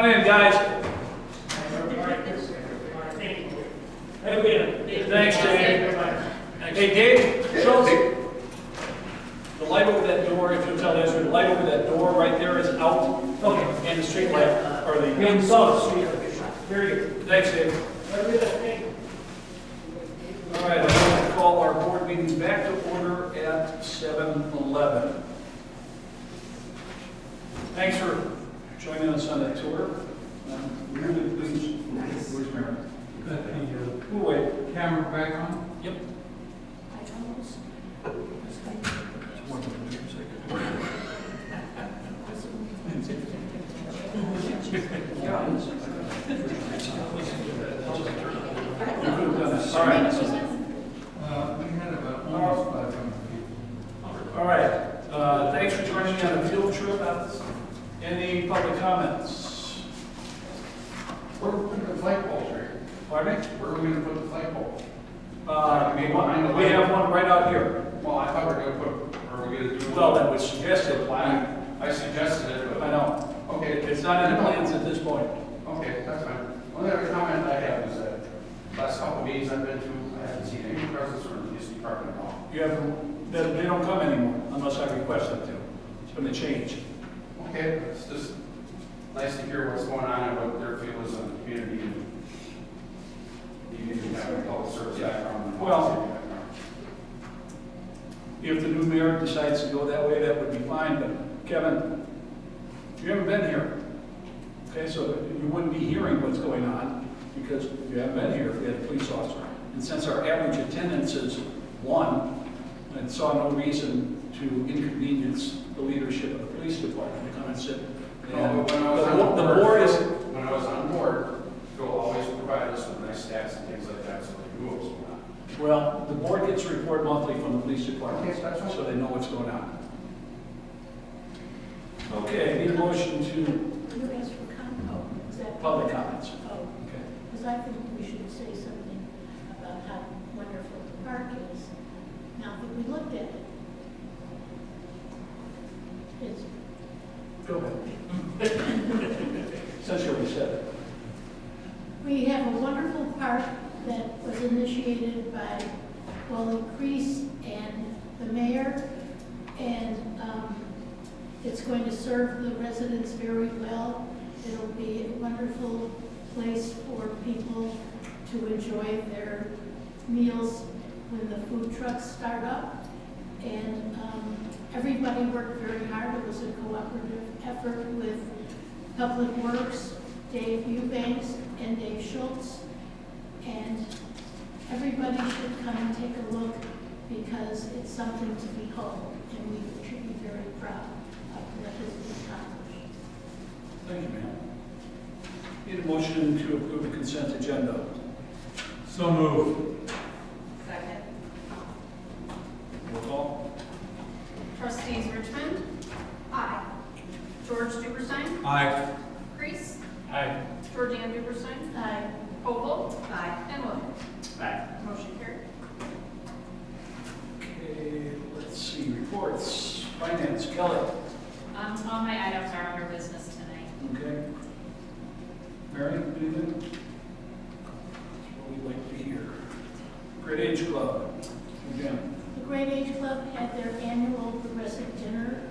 Come in, guys. Thanks, Dave. Hey, Dave, Schultz. The light over that door, if you'll tell Ezra, the light over that door right there is out. Okay. And the street light, or the... Yeah, we saw the street. Very good. Thanks, Dave. All right, I'm going to call our board meetings back to order at 7:11. Thanks for joining us on that tour. Really pleased. Where's Mary? We'll wait. Camera back on? Yep. All right. We had about almost 500 people. All right. Thanks for joining me on a field trip. Any public comments? Where are we putting the flagpole, Rick? Pardon me? Where are we going to put the flagpole? We have one right out here. Well, I thought we were going to put, or we going to do. Well, that was suggested. I suggested it, but. I know. Okay. It's not in the plans at this point. Okay, that's fine. Only other comment I have is that last couple of meetings I've been to, I haven't seen any presence from the police department at all. You have, they don't come anymore unless I request them to. It's been a change. Okay, it's just nice to hear what's going on and what their feel is in the community. And you need to have a public service background. And Well, policy background. if the new mayor decides to go that way, that would be fine, but Kevin, you haven't been here. Okay, so you wouldn't be hearing what's going on because you haven't been here if we had a police officer. And since our average attendance is 1, I saw no reason to inconvenience the leadership of the police department to come and sit. And the board is... When I was on board, Phil always provided us with nice stats and things like that, so we knew what was going on. Well, the board gets a report monthly from the police department, Okay, that's fine. so they know what's going on. Okay, need a motion to You asked for comment, is that? public comments. Oh, Okay. because I think we should say something about how wonderful the park is, now that we looked at it. It's, Go ahead. Since you already said it. we have a wonderful park that was initiated by Wally Crease and the mayor, and it's going to serve the residents very well. It'll be a wonderful place for people to enjoy their meals when the food trucks start up. And everybody worked very hard. It was a cooperative effort with Public Works, Dave Eubanks, and Dave Schultz. And everybody should come and take a look because it's something to behold, and we should be very proud of what has been accomplished. Thank you, ma'am. Need a motion to approve the consent agenda. So moved. Second. Roll call. Trustees Richmond? Aye. George Duberstein? Aye. Crease? Aye. Georgianne Duberstein? Aye. Vogel? Aye. And Williams? Aye. Motion carried. Okay, let's see, reports. Finance, Kelly. All my items are under business tonight. Okay. Mary, anything? That's what we'd like to hear. Great Age Club. Again. The Great Age Club had their annual progressive dinner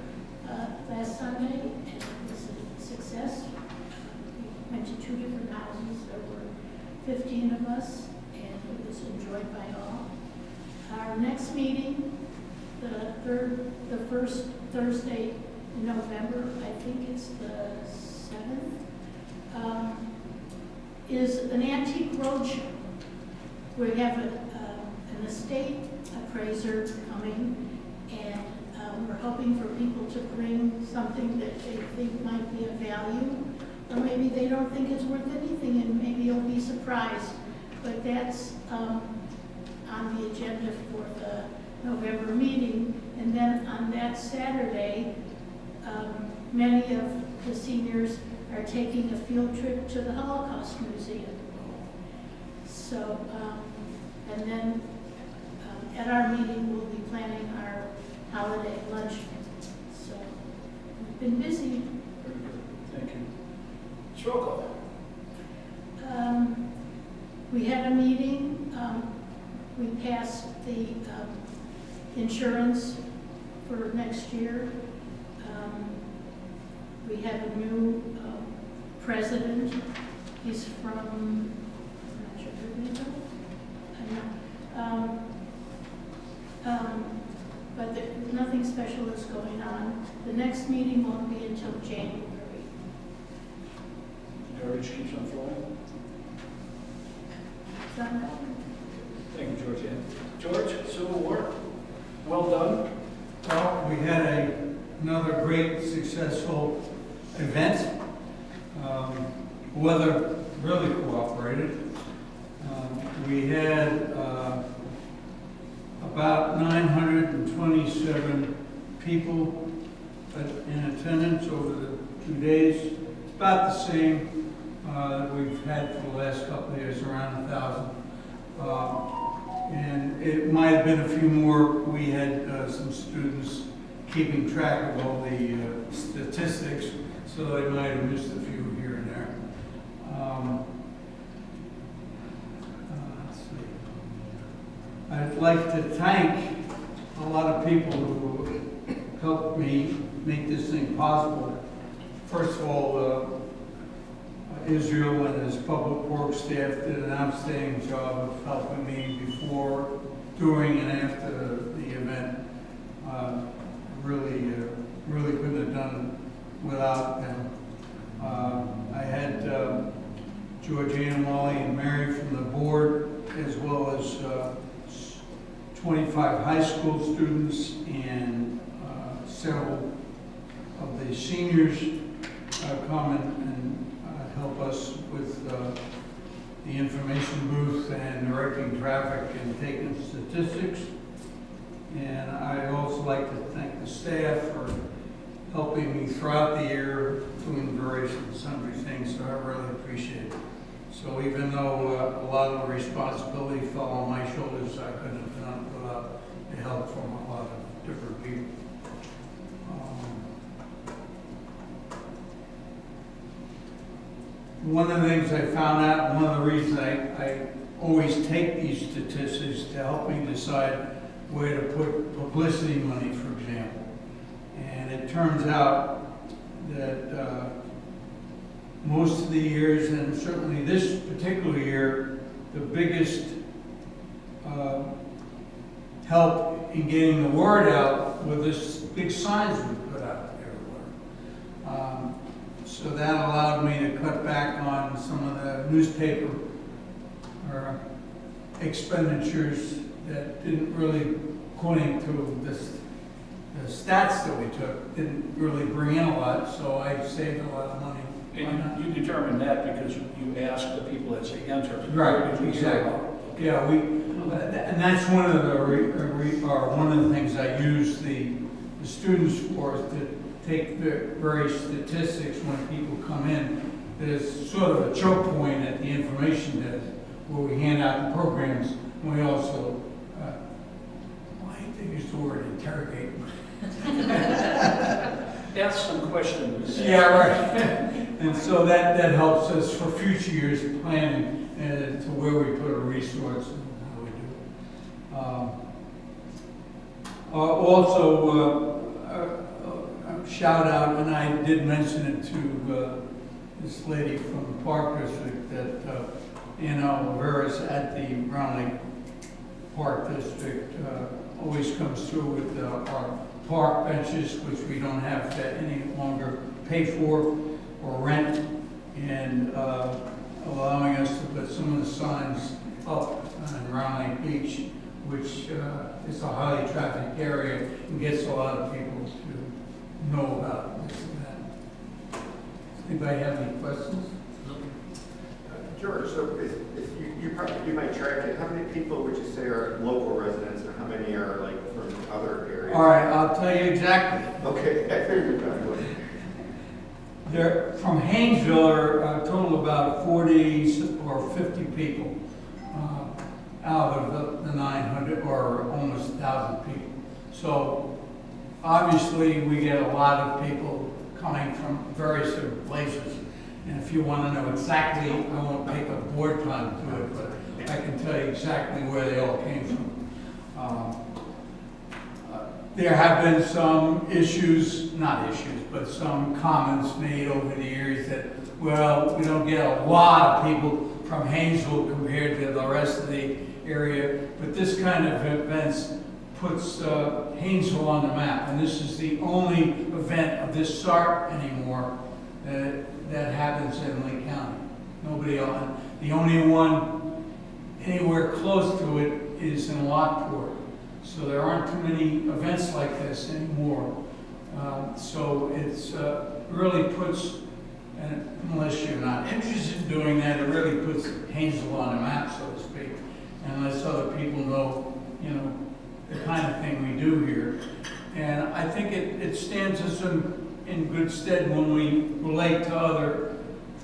last Sunday, and it was a success. We went to 2 different houses. There were 15 of us, and it was enjoyed by all. Our next meeting, the first Thursday in November, I think it's the 7th, is an antique roadshow. We have an estate appraiser coming, and we're hoping for people to bring something that they think might be of value, or maybe they don't think it's worth anything, and maybe you'll be surprised. But that's on the agenda for the November meeting. And then on that Saturday, many of the seniors are taking a field trip to the Holocaust Museum. So, and then at our meeting, we'll be planning our holiday luncheon. So we've been busy. Very good. Thank you. Roll call. We had a meeting, we passed the insurance for next year. We have a new president. He's from, I'm not sure who we know. But nothing special is going on. The next meeting won't be until January. Garbage keeps on flowing. Thank you, Georgianne. George, Civil War, well done. Well, we had another great successful event. Weather really cooperated. We had about 927 people in attendance over the 2 days. It's about the same that we've had for the last couple of years, around 1,000. And it might have been a few more. We had some students keeping track of all the statistics, so they might have missed a few here and there. Let's see. I'd like to thank a lot of people who helped me make this thing possible. First of all, Israel and his public works staff did an outstanding job of helping me before, during, and after the event. Really couldn't have done it without them. I had Georgianne, Molly, and Mary from the board, as well as 25 high school students and several of the seniors come and help us with the information booth and directing traffic and taking statistics. And I'd also like to thank the staff for helping me throughout the year doing various and sundry things, so I really appreciate it. So even though a lot of the responsibility fell on my shoulders, I couldn't have done it without the help from a lot of different people. One of the things I found out, one of the reasons I always take these statistics to help me decide where to put publicity money, for example. And it turns out that most of the years, and certainly this particular year, the biggest help in getting the word out were this big signs we put out everywhere. So that allowed me to cut back on some of the newspaper expenditures that didn't really, according to the stats that we took, didn't really bring in a lot, so I saved a lot of money. And you determined that because you asked the people that say enter. Right, exactly. Yeah, and that's one of the things I use the students for, is to take the various statistics when people come in. There's sort of a choke point at the information desk where we hand out the programs, and we also, I hate to use the word interrogate. Ask some questions. Yeah, right. And so that helps us for future years planning to where we put a resource and how we do it. Also, shout out, and I did mention it to this lady from the Park District, that Rivera's at the Round Lake Park District always comes through with our park benches, which we don't have to any longer pay for or rent, and allowing us to put some of the signs up on Round Lake Beach, which is a highly trafficked area and gets a lot of people to know about this and that. Anybody have any questions? George, so if you might track it, how many people would you say are local residents and how many are like from other areas? All right, I'll tell you exactly. Okay, I figured that would. There, from Hainesville are a total of about 40 or 50 people out of the 900 or almost 1,000 people. So obviously we get a lot of people coming from various different places. And if you want to know exactly, I won't take a board time to it, but I can tell you exactly where they all came from. There have been some issues, not issues, but some comments made over the years that, well, we don't get a lot of people from Hainesville compared to the rest of the area, but this kind of events puts Hainesville on the map, and this is the only event of this sort anymore that happens in Lake County. Nobody else. The only one anywhere close to it is in Lockport. So there aren't too many events like this anymore. So it's really puts, and unless you're not interested in doing that, it really puts Hainesville on the map, so to speak. And lets other people know, you know, the kind of thing we do here. And I think it stands us in good stead when we relate to other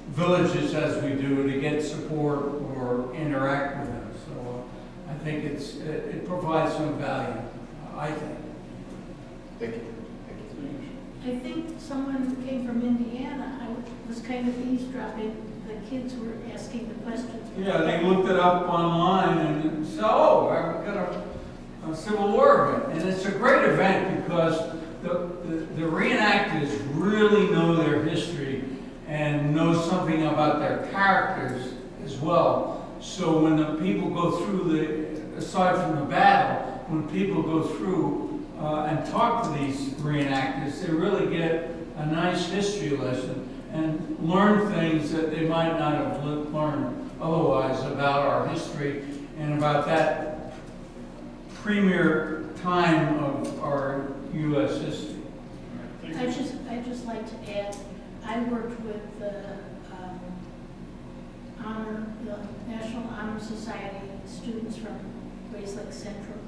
villages as we do to get support or interact with them. So I think it provides some value, I think. Thank you. I think someone came from Indiana. I was kind of eavesdropping. The kids were asking the questions. Yeah, they looked it up online and said, oh, I've got a Civil War event. And it's a great event because the reenactors really know their history and know something about their characters as well. So when the people go through aside from the battle, when people go through and talk to these reenactors, they really get a nice history lesson and learn things that they might not have learned otherwise about our history and about that premier time of our U.S. history. I just like to add, I worked with the National Honor Society students from Grace Lake Central,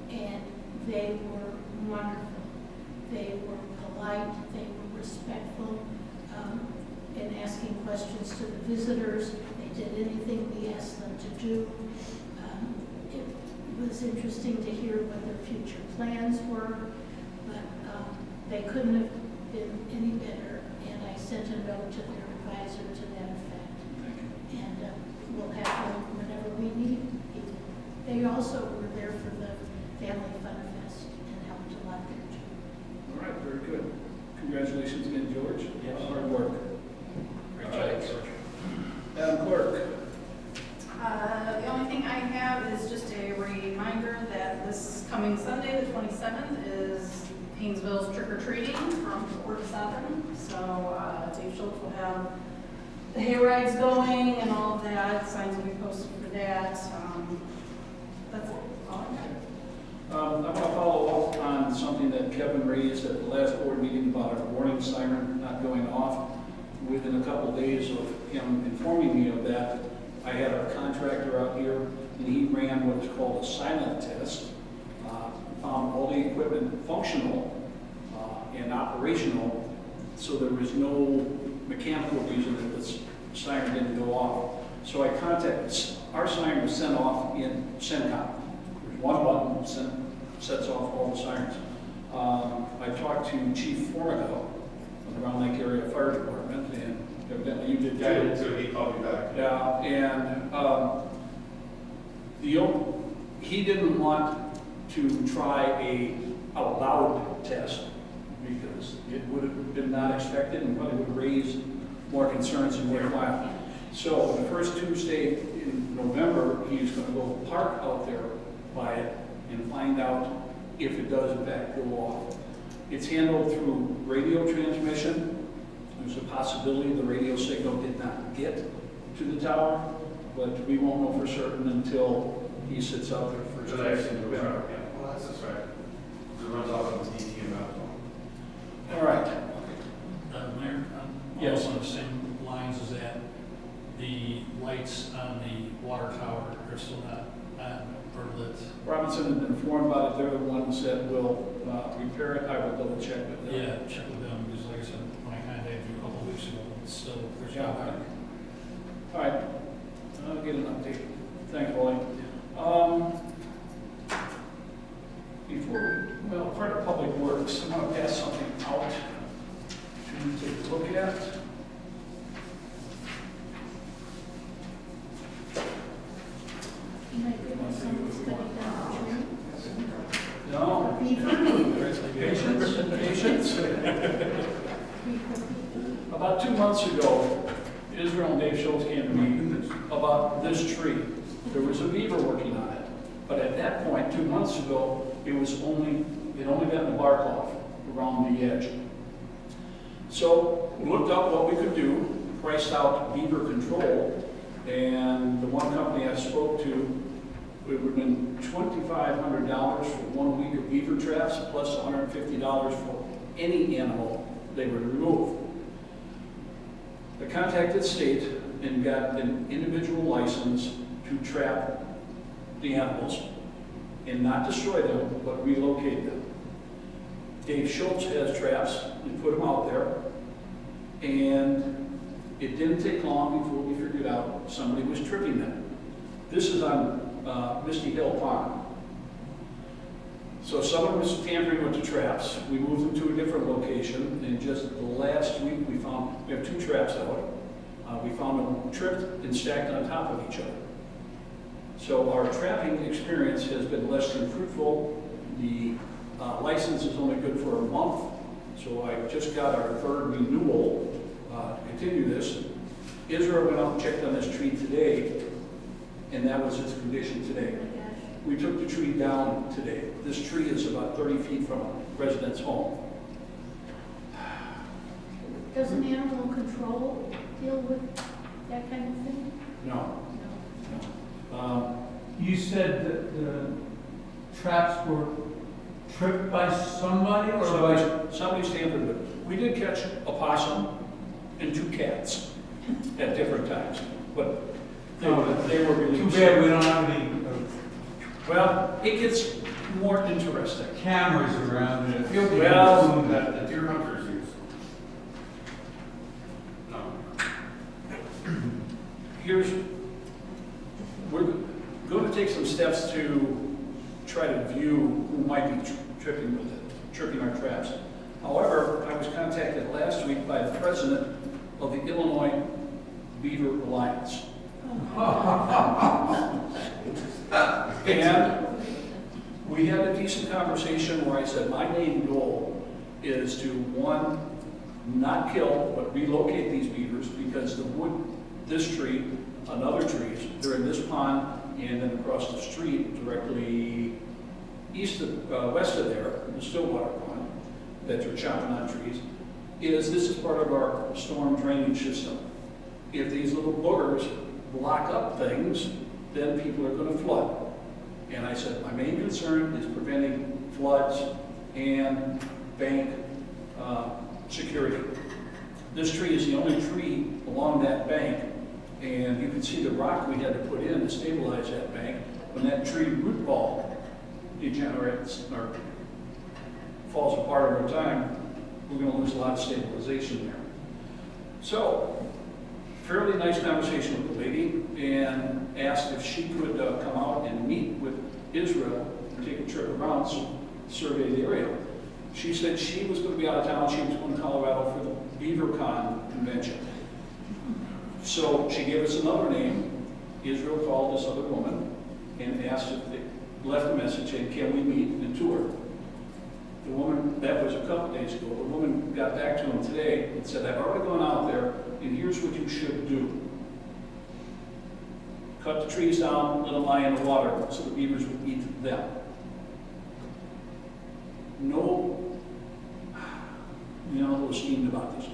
and they were wonderful. They were polite, they were respectful in asking questions to the visitors. They did anything we asked them to do. It was interesting to hear what their future plans were, but they couldn't have been any better, and I sent a note to their advisor to that effect. And we'll have them whenever we need people. They also were there for the Family Fun Fest and helped a lot there too. All right, very good. Congratulations again, George. Yes. Hard work. Great All right. job, George. Madam Clerk. The only thing I have is just a reminder that this coming Sunday, the 27th, is Hainesville's trick or treating from 4 to 7. So Dave Schultz will have the hay rides going and all of that. Signs will be posted for that. That's it. All I have. I want to follow up on something that Kevin raised at the last board meeting about our warning siren not going off. Within a couple of days of him informing me of that, I had our contractor out here, and he ran what is called a silent test. Found all the equipment functional and operational, so there was no mechanical reason that the siren didn't go off. So I contacted, our siren was sent off in CENTCOM. There's one button sets off all the sirens. I talked to Chief Formico of the Round Lake Area Fire Department, and evidently you did too. Yeah, I did too. He called me back. Yeah, and he didn't want to try a loud test because it would have been not expected and probably would raise more concerns than worthwhile. So the first Tuesday in November, he's going to go park out there by it and find out if it does in fact go off. It's handled through radio transmission. There's a possibility the radio signal did not get to the tower, but we won't know for certain until he sits out there for Because I actually do it. Yeah, well, that's right. It runs off of the DT and that. All right. Mayor, Yes. on the same lines as that, the lights on the water tower are still not on or lit. Robinson has been informed about it. They're the ones that will repair it. I will double check with them. Yeah, check with them, because like I said, when I contacted you a couple of weeks ago, it's still, there's no Yeah. power. All right. I'll get an update. Thanks, Wally. Part of Public Works, I'm going to pass something out to take a look at. Someone's cutting down a tree. No, A beaver. patience. About 2 months ago, Israel and Dave Schultz came to me about this tree. There was a beaver working on it, but at that point, 2 months ago, it only gotten the bark off around the edge. So we looked up what we could do, priced out beaver control, and the one company I spoke to, it would have been $2,500 for 1 week of beaver traps, plus $150 for any animal they would remove. I contacted state and got an individual license to trap the animals and not destroy them, but relocate them. Dave Schultz has traps, we put them out there, and it didn't take long before we figured out somebody was tripping them. This is on Misty Hill Pond. So someone was tampering with the traps. We moved them to a different location, and just the last week we have 2 traps out. We found them tripped and stacked on top of each other. So our trapping experience has been less than fruitful. The license is only good for a month, so I just got our 3rd renewal to continue this. Israel went out and checked on this tree today, and that was its condition today. We took the tree down today. This tree is about 30 feet from a resident's home. Doesn't animal control deal with that kind of thing? No. You said that the traps were tripped by somebody or by? Somebody's tampered with it. We did catch a possum and 2 cats at different times, but they were really. Too bad we don't have any Well, it gets more interesting. cameras around it. Well, That the deer hunters use. No. We're going to take some steps to try to view who might be tripping our traps. However, I was contacted last week by the president of the Illinois Beaver Alliance. And we had a decent conversation where I said my main goal is to, 1, not kill, but relocate these beavers, because the wood, this tree, and other trees, they're in this pond, and then across the street, directly west of there, the Stillwater Pond, that they're chopping on trees, this is part of our storm drainage system. If these little boogers block up things, then people are going to flood. And I said, my main concern is preventing floods and bank security. This tree is the only tree along that bank, and you can see the rock we had to put in to stabilize that bank. When that tree root ball degenerates or falls apart over time, we're going to lose a lot of stabilization there. So, fairly nice conversation with the lady, and asked if she could come out and meet with Israel and take a trip around, survey the area. She said she was going to be out of town. She was going to Colorado for the BeaverCon convention. So she gave us another name. Israel called this other woman and asked if they left a message saying, can we meet and tour? The woman, that was a couple days ago, the woman got back to him today and said, I've already gone out there, and here's what you should do. Cut the trees down, let them lie in the water so the beavers would eat them. No, a little steamed about this.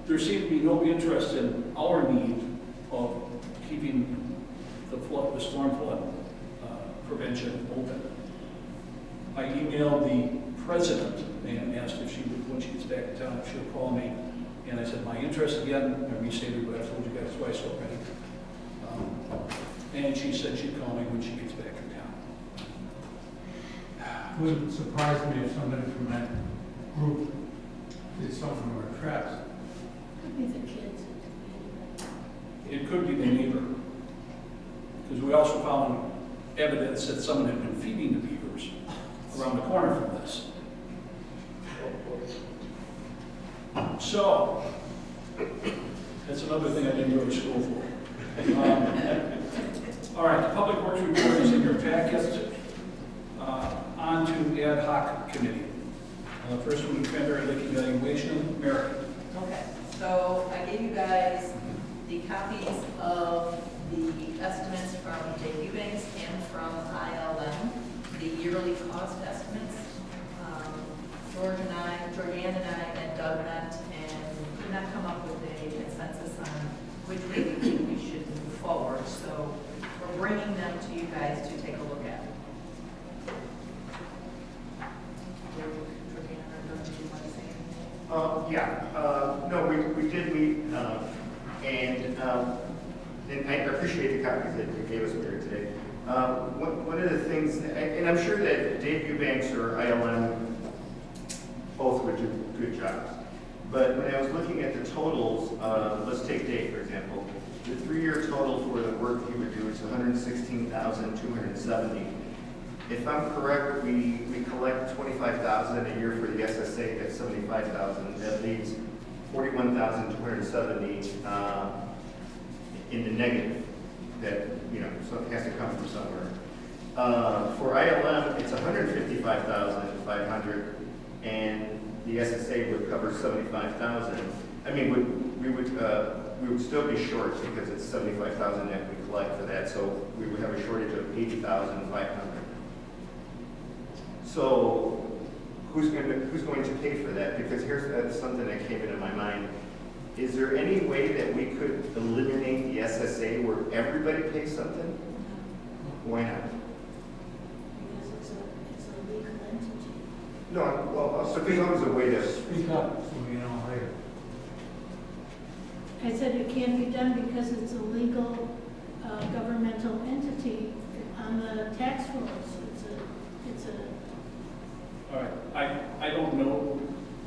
There seemed to be no interest in our need of keeping the storm flood prevention open. I emailed the president and asked if she would, when she gets back in town, if she'll call me. And I said, my interest again, I restated what I've told you guys twice already. And she said she'd call me when she gets back in town. Wouldn't surprise me if somebody from that group did something with our traps. Could be the kids. It could be the neighbor. Because we also found evidence that someone had been feeding the beavers around the corner from this. So, that's another thing I didn't go to school for. All right, the public works report is in your packet. On to ad hoc committee. First one, Cranberry Lake evaluation, Mary. Okay, so I gave you guys the copies of the estimates from J. Eubanks and from ILM, the yearly cost estimates. Georgianne and I, and Doug met and could not come up with a consensus on which way we think we should move forward. So we're bringing them to you guys to take a look at. Georgianne or Doug, do you want to say anything? No, we did meet, and I appreciate the copies that you gave us here today. One of the things, and I'm sure that Dave Eubanks or ILM both would do good jobs, but when I was looking at the totals, let's take Dave, for example. The 3-year total for the work he would do is $116,270. If I'm correct, we collect $25,000 a year for the SSA, that's $75,000. That leaves $41,270 in the negative. That, so it has to come from somewhere. For ILM, it's $155,500, and the SSA would cover $75,000. I mean, we would still be short because it's $75,000 that we collect for that, so we would have a shortage of $80,500. So who's going to pay for that? Because here's something that came into my mind. Is there any way that we could eliminate the SSA where everybody pays something? Why not? Because it's a legal entity. No, well, so there's always a way to. Speak up so we know later. I said it can't be done because it's a legal governmental entity on the tax rolls. It's a. All right, I don't know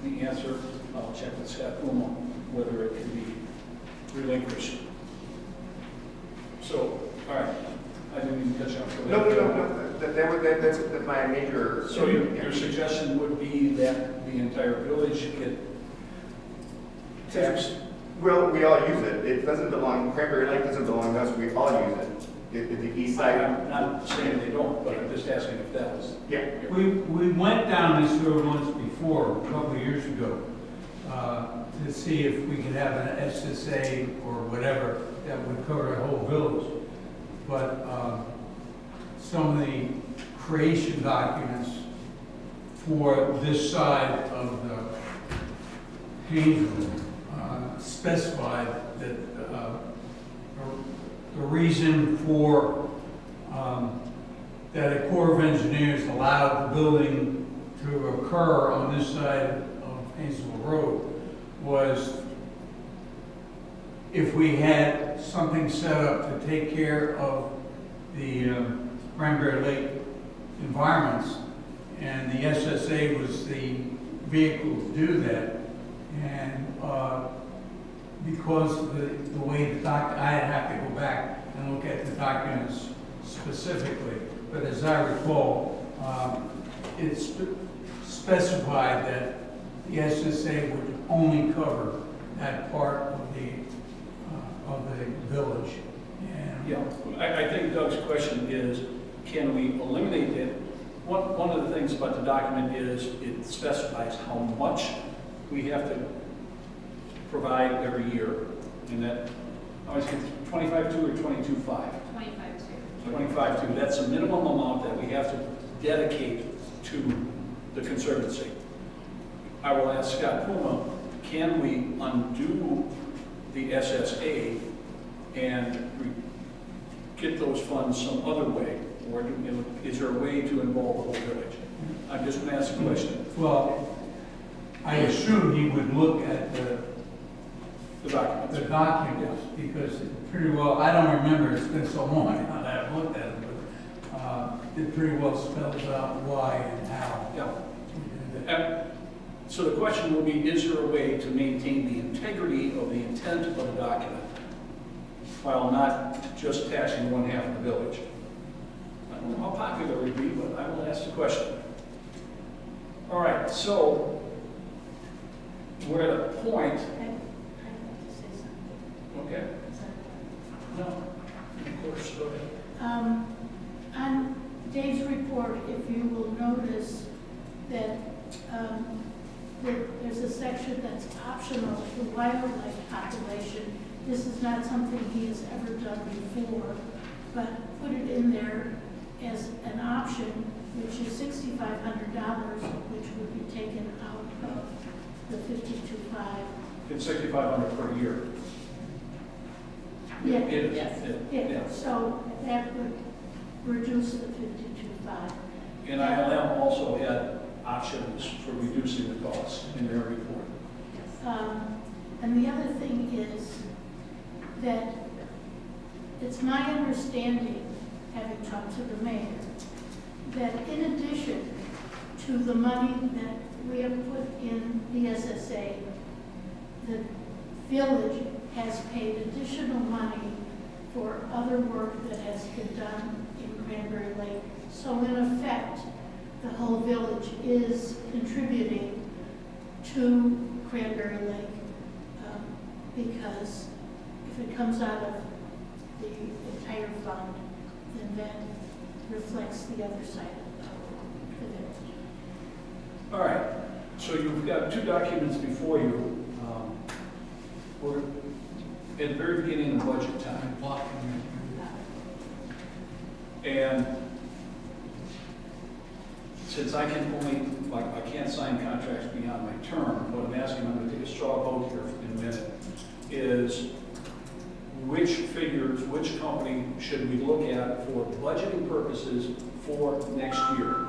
the answer. I'll check with Scott Puma whether it can be relinquished. So, all right, I didn't even catch up for that. No. That's my major. So your suggestion would be that the entire village get taxed? Well, we all use it. It doesn't belong, Cranberry Lake doesn't belong to us. We all use it. The east side. I'm not saying they don't, but I'm just asking if that was. Yeah. We went down this road once before, a couple of years ago, to see if we could have an SSA or whatever that would cover the whole village. But some of the creation documents for this side of the Hainesville specified that the reason for that a Corps of Engineers allowed the building to occur on this side of Hainesville Road was if we had something set up to take care of the Cranberry Lake environments, and the SSA was the vehicle to do that. And because of the way the I'd have to go back and look at the documents specifically, but as I recall, it's specified that the SSA would only cover that part of the village. And Yeah, I think Doug's question is, can we eliminate it? One of the things about the document is it specifies how much we have to provide every year, and that, I always get 25.2 or 22.5? 25-2. 25.2, that's a minimum amount that we have to dedicate to the Conservancy. I will ask Scott Puma, can we undo the SSA and get those funds some other way? Or is there a way to involve the whole village? I'm just going to ask a question. well, I assume he would look at the documents, because it pretty well, I don't remember, it's been so long now that I've looked at it, but it pretty well spells out why and how. Yeah. we do that. And so the question will be, is there a way to maintain the integrity of the intent of the document while not just taxing one half of the village? I don't know how popular it would be, but I will ask the question. All right, so we're at a point, I'd like to say something. okay? No, of course, go ahead. On that, that there's a section that's optional for wildlife population. This is not something he has ever done before, but put it in there as an option, which is $6,500, which would be taken out of the 52.5. It's $6,500 per year. Yeah. It is. Yes. Yeah, so that would reduce the 52.5. And ILM also had options for reducing the costs in their report. And the other thing is that it's my understanding, having talked to the mayor, that in addition to the money that we have put in the SSA, the village has paid additional money for other work that has been done in Cranberry Lake. So in effect, the whole village is contributing to Cranberry Lake, because if it comes out of the entire fund, then that reflects the other side of the village. All right, so you've got two documents before you. We're at the very beginning of budget time. And since I can only, I can't sign contracts beyond my term, what I'm asking, I'm going to take a straw vote here in a minute, is which figures, which company should we look at for budgeting purposes for next year?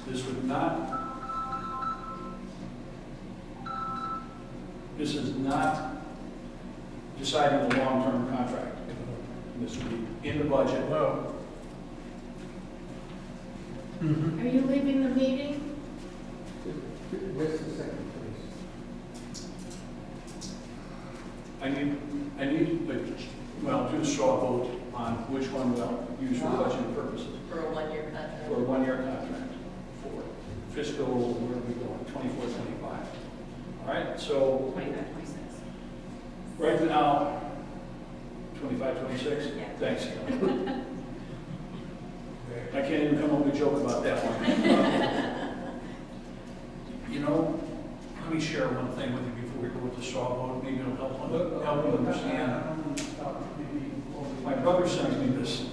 This is not deciding a long-term contract. This would be in the budget. Are you leaving the meeting? Where's the second place? I need, do a straw vote on which one we'll use for budgeting purposes. For a one-year contract. For a one-year contract for fiscal, where are we going, 24, 25. All right, so 25, 26. right now, 25, 26? Yeah. Thanks. I can't even come up with a joke about that one. You know, let me share one thing with you before we go with the straw vote. Maybe it'll help you understand. My brother sends me this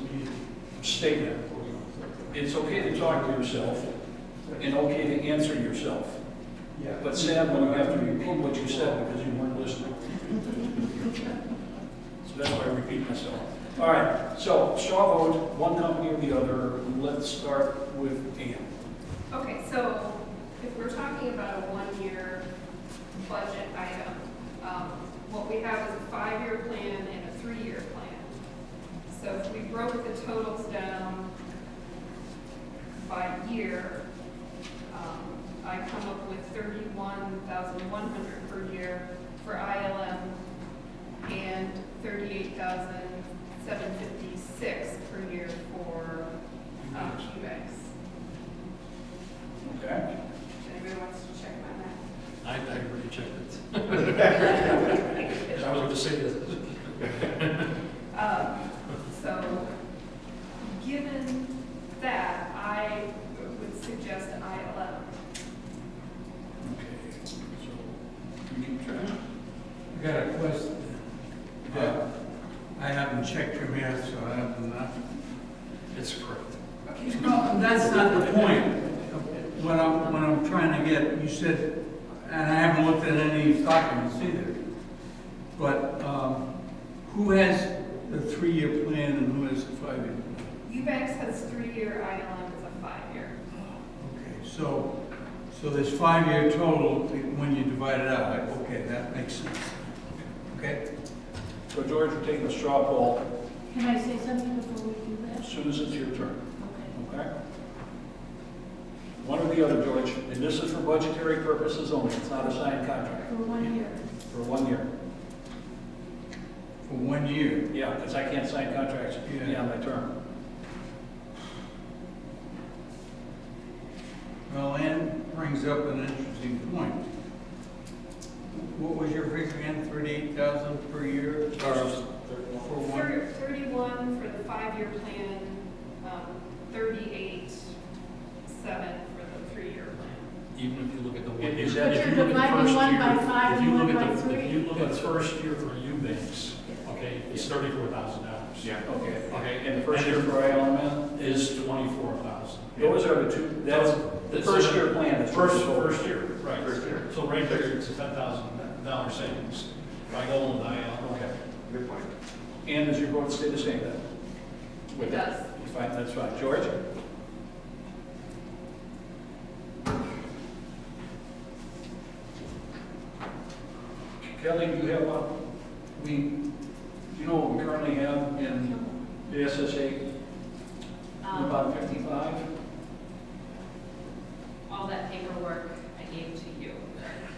statement. It's okay to talk to yourself and okay to answer yourself. But sad when you have to repeat what you said because you weren't listening. So that's why I repeat myself. All right, so straw vote, one company or the other. Let's start with Ann. Okay, so if we're talking about a one-year budget item, what we have is a 5-year plan and a 3-year plan. So if we broke the totals down by year, I come up with $31,100 per year for ILM and $38,756 per year for UBEX. Okay. Anybody wants to check my math? I already checked it. I was going to say this. So, given that, I would suggest ILM. Okay, so you keep track. I got a question. I haven't checked your math, so I have not. It's correct. No, that's not the point. What I'm trying to get, you said, and I haven't looked at any of these documents either, but who has the 3-year plan and who has the 5-year plan? UBEX has 3-year, ILM is a 5-year. Okay, so there's 5-year total when you divide it out. Okay, that makes sense. Okay? So George, we're taking a straw poll Can I say something before we do that? as soon as it's your turn. Okay. Okay? One or the other, George, and this is for budgetary purposes only. It's not a signed contract. For 1 year. For 1 year. For 1 year. Yeah, because I can't sign contracts Yeah. beyond my term. Well, Ann brings up an interesting point. What was your figure again, 38,000 per year? For one? 31 for the 5-year plan, 38.7 for the 3-year plan. even if you look at the one. Is if that- you But you're look at the dividing first one by year- five if and you one look at by the- three. If you look at the first year for Eubanks, okay, it's $34,000. Yeah. Okay. Okay. And the first year for ILM, Is 24,000. those are the two, that's, the first year plan is. First year, right. First year. So right there, it's a $10,000 savings by going with IL. Okay. Good point. And does your vote stay the same then? It does. Fine, that's fine. George? Kelly, do you have, do you know what we currently have in the SSA? About 55? All that paperwork I gave to you.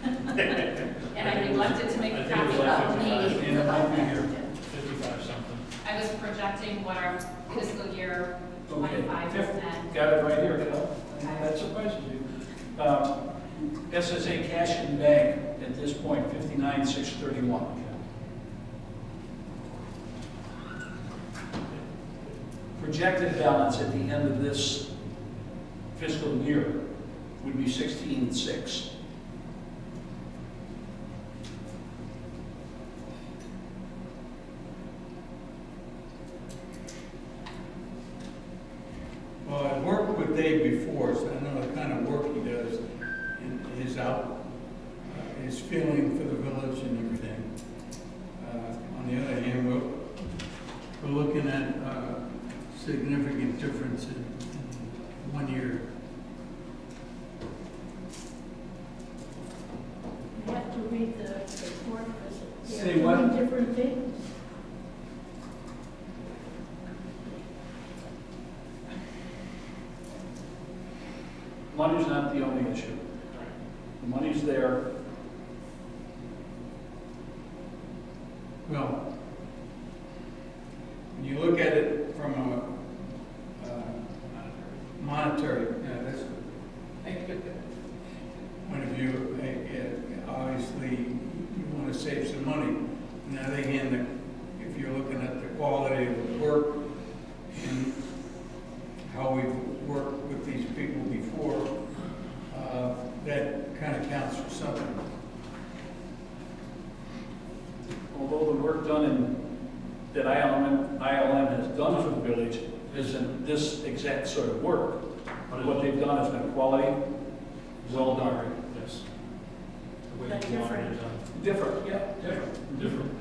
And I neglected to make I a think it was copy like of 55. me. And it might be here, 55 something. I was projecting what our fiscal year Okay. 25 is at. Got it right here, Kel. That surprises you. SSA cash in bank at this point, 59,631. Projected balance at the end of this fiscal year would be 16,600. Well, I've worked with Dave before, so I know the kind of work he does in his his feeling for the village and everything. On the other hand, we're looking at significant difference in 1 year. You have to read the report because Say they're what? doing different things. Money's not the only issue. The money's there. Well, when you look at it from a monetary, that's point of view, obviously you want to save some money. On the other hand, if you're looking at the quality of the work and how we've worked with these people before, that kind of counts for something. Although the work that ILM has done for the village isn't this exact sort of work, but what they've done has been quality, well done. Yes. The way That's you want different. it done. Different, yeah, different. Different.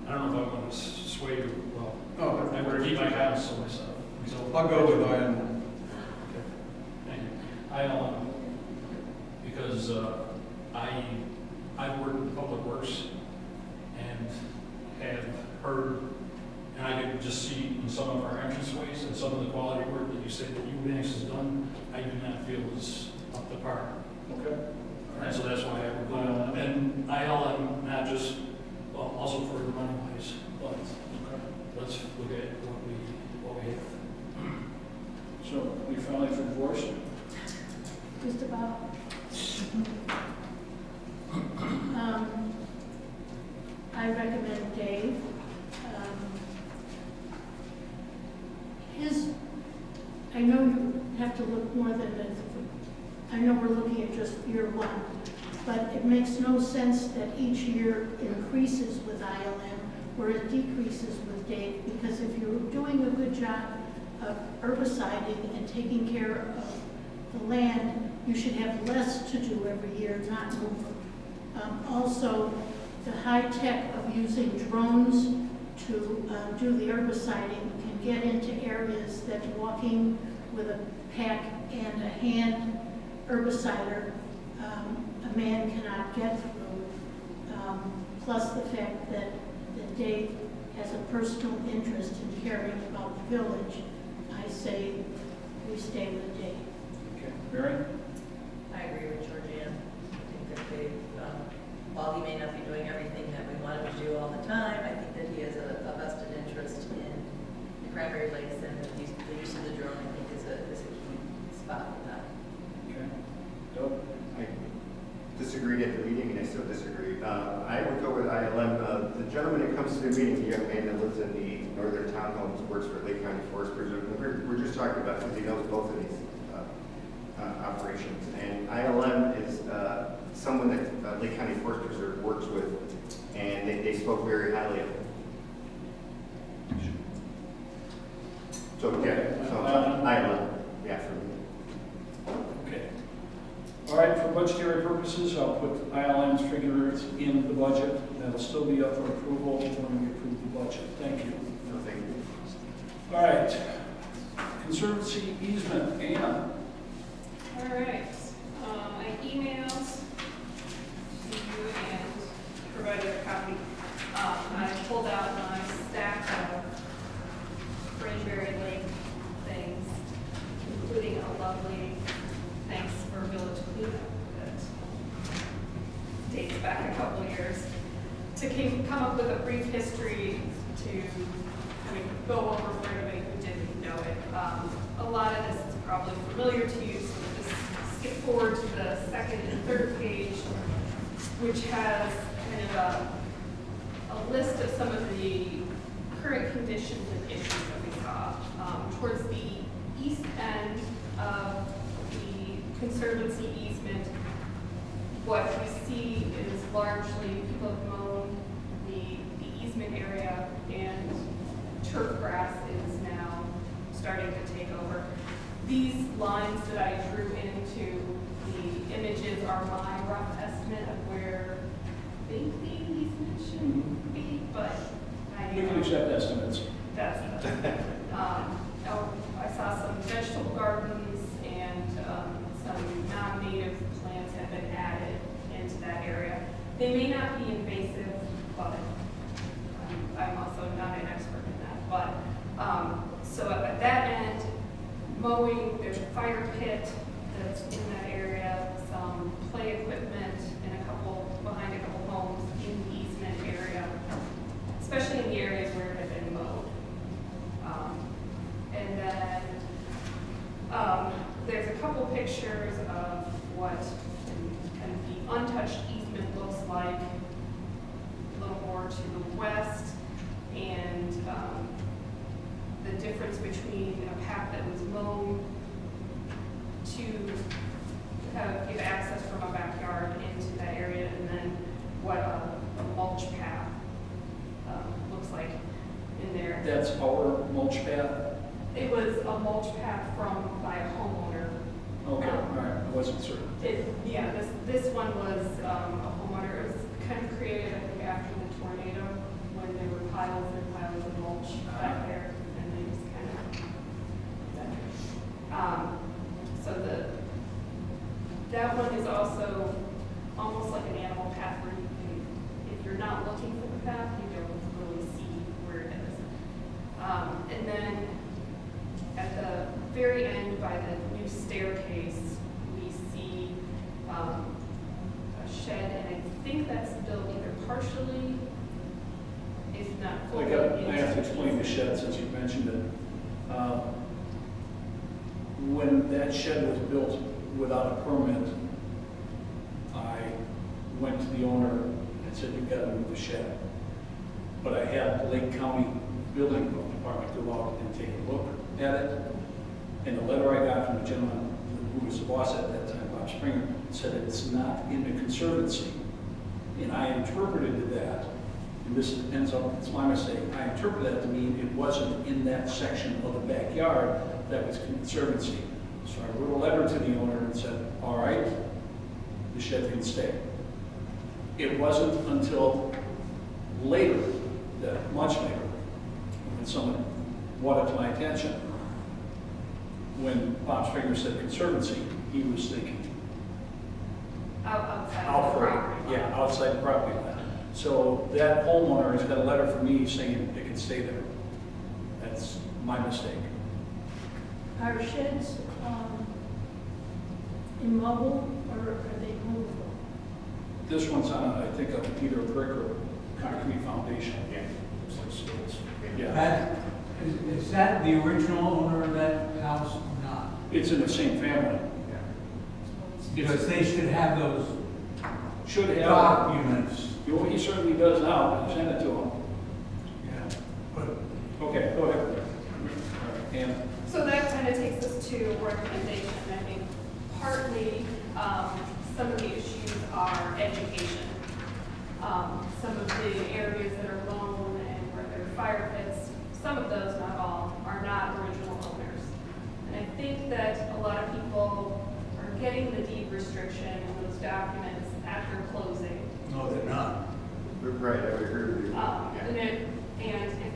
I don't know if I want to sway you, well, Oh, I would keep my comments to myself. So I'll go with ILM. Thank you. Because I've worked in public works and have heard, and I could just see in some of our entranceways and some of the quality work that you said that Eubanks has done, I do not feel is up to par. Okay. And so that's why I would go ILM. And ILM, not just, well, also for the money wise, but let's look at what we have. So we finally for divorce? Just about. I recommend Dave. I know you have to look more than this. I know we're looking at just year one, but it makes no sense that each year increases with ILM, where it decreases with Dave, because if you're doing a good job of herbiciding and taking care of the land, you should have less to do every year, not more. Also, the high tech of using drones to do the herbiciding can get into areas that walking with a pack and a hand herbicider, a man cannot get through. Plus the fact that Dave has a personal interest in caring about the village, I say we stay with Dave. Okay. Mary? I agree with Georgianne. I think that Dave, while he may not be doing everything that we want him to do all the time, I think that he has a vested interest in the Cranberry Lakes, and the use of the drone, I think, is a key spot with that. Okay. Doug? I disagreed at the meeting, and I still disagree. I would go with ILM. The gentleman that comes to the meeting, the young man that lives in the northern townhomes, works for Lake County Forest Preserve. We're just talking about, because he knows both of these operations. And ILM is someone that Lake County Forest Preserve works with, and they spoke very highly of it. So, yeah, so ILM, yeah, for me. Okay. All right, for budgetary purposes, I'll put ILM's figures in the budget. That'll still be up for approval when we approve the budget. Thank you. No, thank you. All right. Conservancy easement, Ann. All right, I emailed to you and provided a copy. I pulled out my stack of Cranberry Lake things, including a lovely thanks for village cleanup that dates back a couple years, to come up with a brief history to kind of go over for anybody who didn't know it. A lot of this is probably familiar to you, so we'll just skip forward to the second and third page, which has kind of a list of some of the current conditions and issues that we saw. Towards the east end of the Conservancy easement, what you see is largely people have mown the easement area, and turf grass is now starting to take over. These lines that I drew into the images are my rough estimate of where I think the easement should be, but We can accept estimates. that's I saw some vegetable gardens and some non-native plants have been added into that area. They may not be invasive, but I'm also not an expert in that. But so at that end, mowing, there's a fire pit that's in that area, some play equipment, and behind a couple homes in the easement area, especially in the areas where it had been mowed. And then there's a couple pictures of what kind of the untouched easement looks like, a little more to the west, and the difference between a path that was mown to give access from a backyard into that area, and then what a mulch path looks like in there. That's our mulch pad? It was a mulch path by a homeowner. Okay, all right, I wasn't certain. Yeah, this one was a homeowner. It was kind of created, I think, after the tornado, when there were piles and piles of mulch back there, and they just kind of. So that one is also almost like an animal path where if you're not looking for the path, you don't really see where it is. And then at the very end, by the new staircase, we see a shed, and I think that's built either partially, if not fully. I have to explain the shed since you mentioned it. When that shed was built without a permit, I went to the owner and said, "You've got to move the shed." But I had Lake County Building Department go out and take a look at it. And the letter I got from the gentleman who was the boss at that time, Bob Springer, said it's not in the conservancy. And I interpreted that, and this ends up, it's my mistake, I interpreted that to mean it wasn't in that section of the backyard that was conservancy. So I wrote a letter to the owner and said, all right, the shed can stay. It wasn't until later, much later, when someone brought it to my attention, when Bob Springer said conservancy, he was thinking Outside out the for, property. yeah, outside the property line. So that homeowner has got a letter from me saying it can stay there. That's my mistake. Are sheds immobile or are they movable? This one's on, I think, either a brick or concrete foundation. Yeah. Looks like stilts. Yeah. Pat, is that the original owner of that house or not? It's in the same family. Because they should have those Should have. documents. He certainly does now, but send it to him. Yeah, but Okay, go ahead. And So that kind of takes us to a recommendation. I think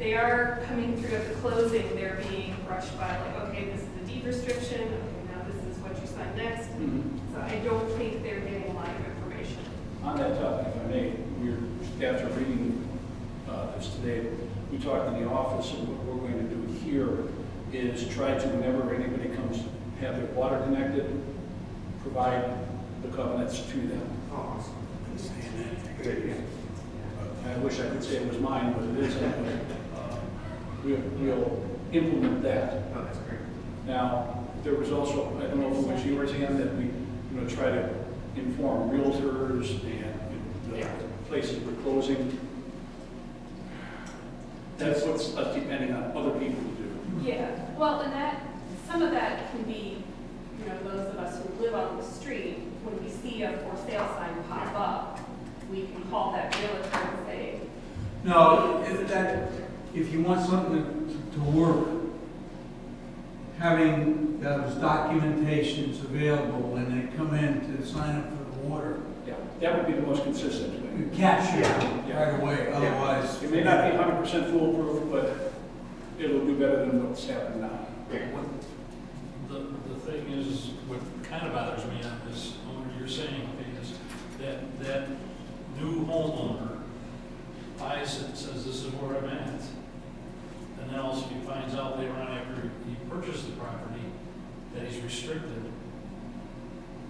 they are coming through at the closing, they're being rushed by like, okay, this is the deed restriction, okay, now this is what you sign next. So I don't think they're getting a lot of information. On that topic, if I may, after reading this today, we talked in the office, and what we're going to do here is try to, whenever anybody comes, have their water connected, provide the covenants to them. Oh, awesome. Good idea. I wish I could say it was mine, but it isn't. We'll implement that. Oh, that's great. Now, there was also, I don't know if it was yours, Ann, that we, try to inform realtors and the places we're closing. That's what's us depending on other people to do. Yeah, well, and that, some of that can be, those of us who live on the street, when we see a for sale sign pop up, we can call that realtor and say, No, if you want something to work, having those documentations available when they come in to sign up for the water, Yeah, that would be the most consistent way. you capture it right away, otherwise. It may not be 100% foolproof, but it'll do better than what's happening now. The thing is, what kind of bothers me on this, what you're saying, is that new homeowner buys it and says, this is where I'm at. And then also he finds out later on after he purchased the property that he's restricted.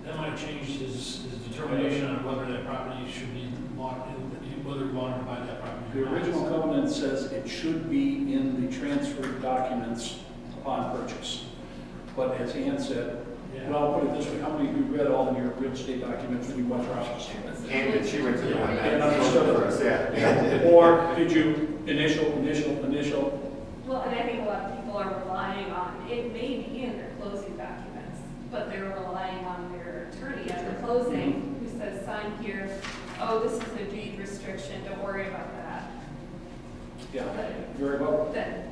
That might have changed his determination on whether that property should be bought, whether he wanted to buy that property. The original covenant says it should be in the transfer documents upon purchase. But as Ann said, well, put it this way, how many of you read all of your real estate documents when you bought your house? And she went to the one And that understood for us, yeah. Or did you initial? well, and I think a lot of people are relying on, it may be in their closing documents, but they're relying on their attorney at the closing who says, sign here, oh, this is a deed restriction, don't worry about that. Yeah, very well. Then,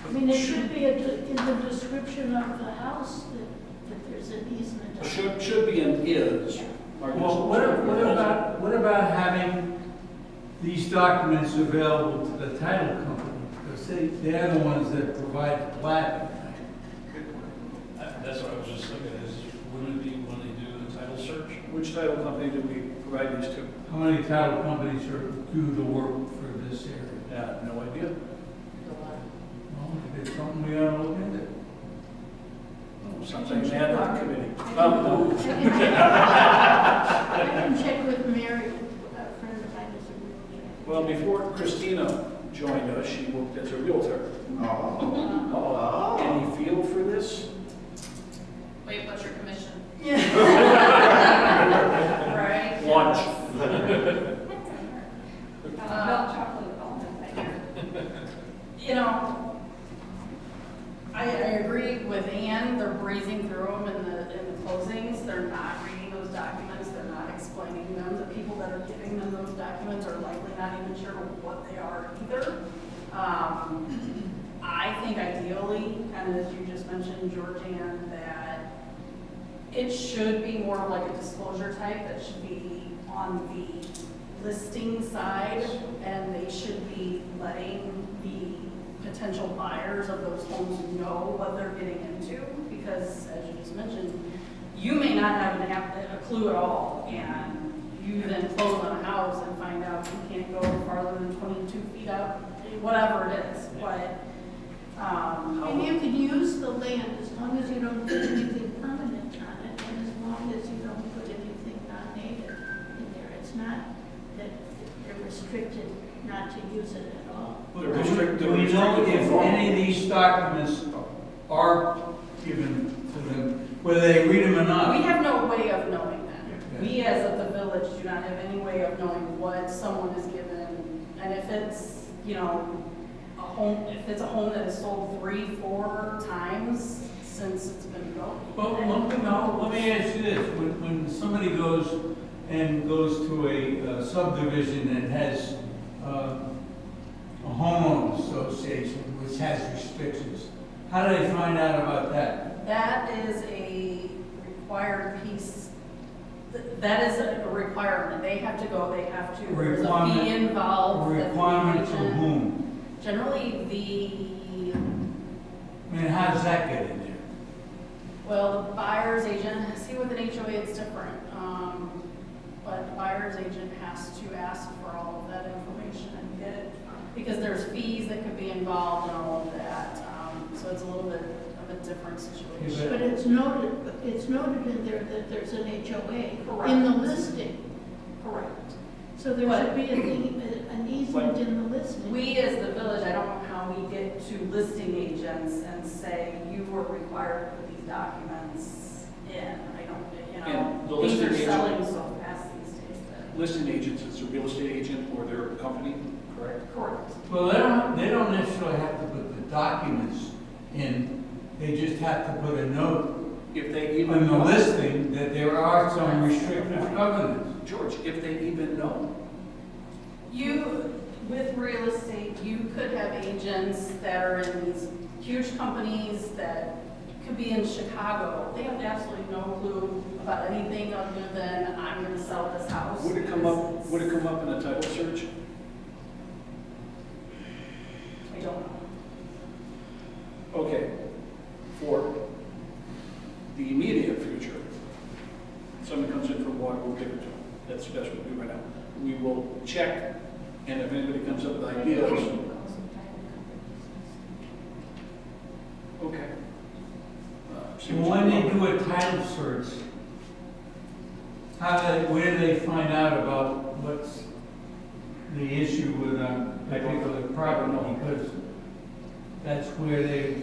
I mean, it should be in the description of the house that there's an easement. Should be and is. Well, what about having these documents available to the title company? Because they're the ones that provide the plat. That's what I was just thinking, is wouldn't it be when they do the title search? Which title company do we provide these to? How many title companies do the work for this area? Yeah, no idea. Well, it's something we ought to look into. Something ad hoc committee. I can check with Mary, a friend of mine is a realtor. Well, before Christina joined us, she worked as a realtor. Oh. Any feel for this? Wait, what's your commission? Right. Lunch. milk chocolate with almonds, I hear. I agree with Ann, they're breezing through them in the closings, they're not reading those documents, they're not explaining them. The people that are giving them those documents are likely not even sure what they are either. I think ideally, kind of as you just mentioned, Georgianne, that it should be more like a disclosure type that should be on the listing side, and they should be letting the potential buyers of those homes know what they're getting into, because as you just mentioned, you may not have a clue at all, and you then close on a house and find out you can't go farther than 22 feet up, whatever it is. But And you can use the land as long as you don't put anything permanent on it, and as long as you don't put anything non-native in there. It's not that they're restricted not to use it at all. Do we know if any of these documents are given to them, whether they read them or not? we have no way of knowing that. We as of the village do not have any way of knowing what someone is given, and if it's, a home, if it's a home that is sold 3-4 times since it's been built. Well, let me ask you this, when somebody goes to a subdivision that has a homeowners association which has restrictions, how do they find out about that? That is a required piece. That is a requirement. They have to go, there's a fee involved. A requirement from whom? Generally, how does that get in there? Well, the buyer's agent, see with an HOA it's different, but the buyer's agent has to ask for all of that information and get it, because there's fees that could be involved and all of that, so it's a little bit of a different situation. But it's noted in there that there's an HOA Correct. in the listing. Correct. So there should be an easement in the listing. We as the village, I don't know how we get to listing agents and say you were required to put these documents in. I don't, you And the know, things listing are agent- selling so fast these days that. Listing agents, it's a real estate agent or their company, correct? Correct. Well, they don't necessarily have to put the documents in, they just have to put a note If they on even the know. listing that there are some restrictive covenants. George, if they even know. You, with real estate, you could have agents that are in these huge companies that could be in Chicago. They have absolutely no clue about anything other than I'm gonna sell this house. Would it come up in a title search? I don't know. Okay, for the immediate future, someone comes in for water, we'll give it to them. That's what we do right now. We will check, and if anybody comes up with ideas, okay. See And what when you they come up do a title search, where do they find out about what's the issue with a particular property? Because that's where they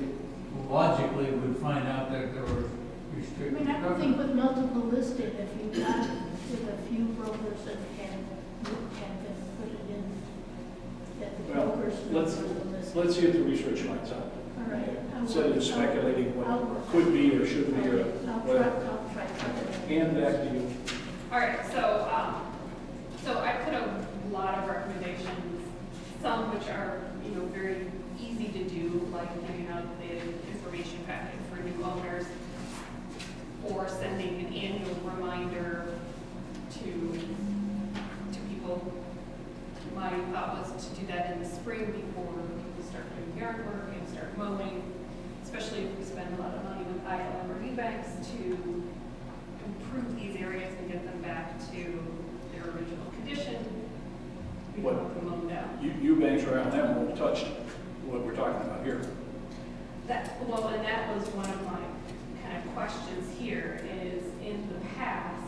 logically would find out that there were I restricted mean, I don't covenants. think with multiple listed, if you got it with a few brokers and then put it in, that the Well, brokers let's- know the list. Let's see if the research lines up. All right. Instead of speculating I'll what work. could be or should be or I'll whatever. try to. And back to you. All right, so, so I put a lot of recommendations, some which are, you know, very easy to do, like giving out the information packet for new owners, or sending an annual reminder to people. My thought was to do that in the spring before people start doing yard work and start mowing, especially if we spend a lot of money with ILM or banks to improve these areas and get them back to their original condition. We What? want them mown down. You banks around them won't touch what we're talking about here. Well, and that was one of my kind of questions here is in the past,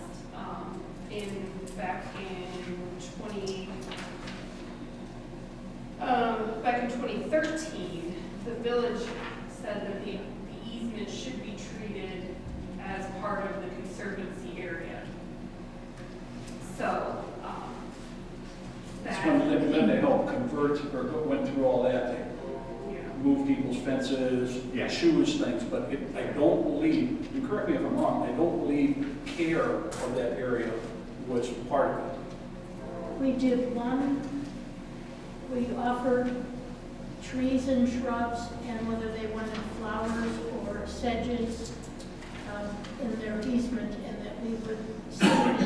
back in 2013, the village said that the easement should be treated as part of the conservancy area. So, It's when then they help convert or went through all that, they yeah. move people's fences, Yeah. shoes things, but I don't believe, and correct me if I'm wrong, I don't believe care of that area was part of it. We did one, we offered trees and shrubs, and whether they wanted flowers or sedges in their easement, and that we would sell it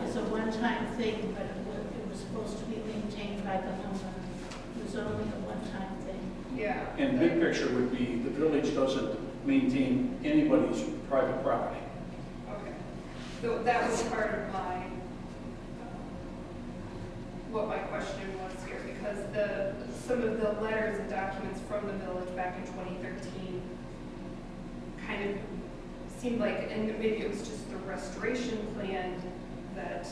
as a one-time thing, but it was supposed to be maintained by the homeowner. It was only a one-time thing. Yeah. And big picture would be, the village doesn't maintain anybody's private property. Okay. So that was part of my, what my question was here, because some of the letters and documents from the village back in 2013 kind of seemed like, and maybe it was just the restoration plan that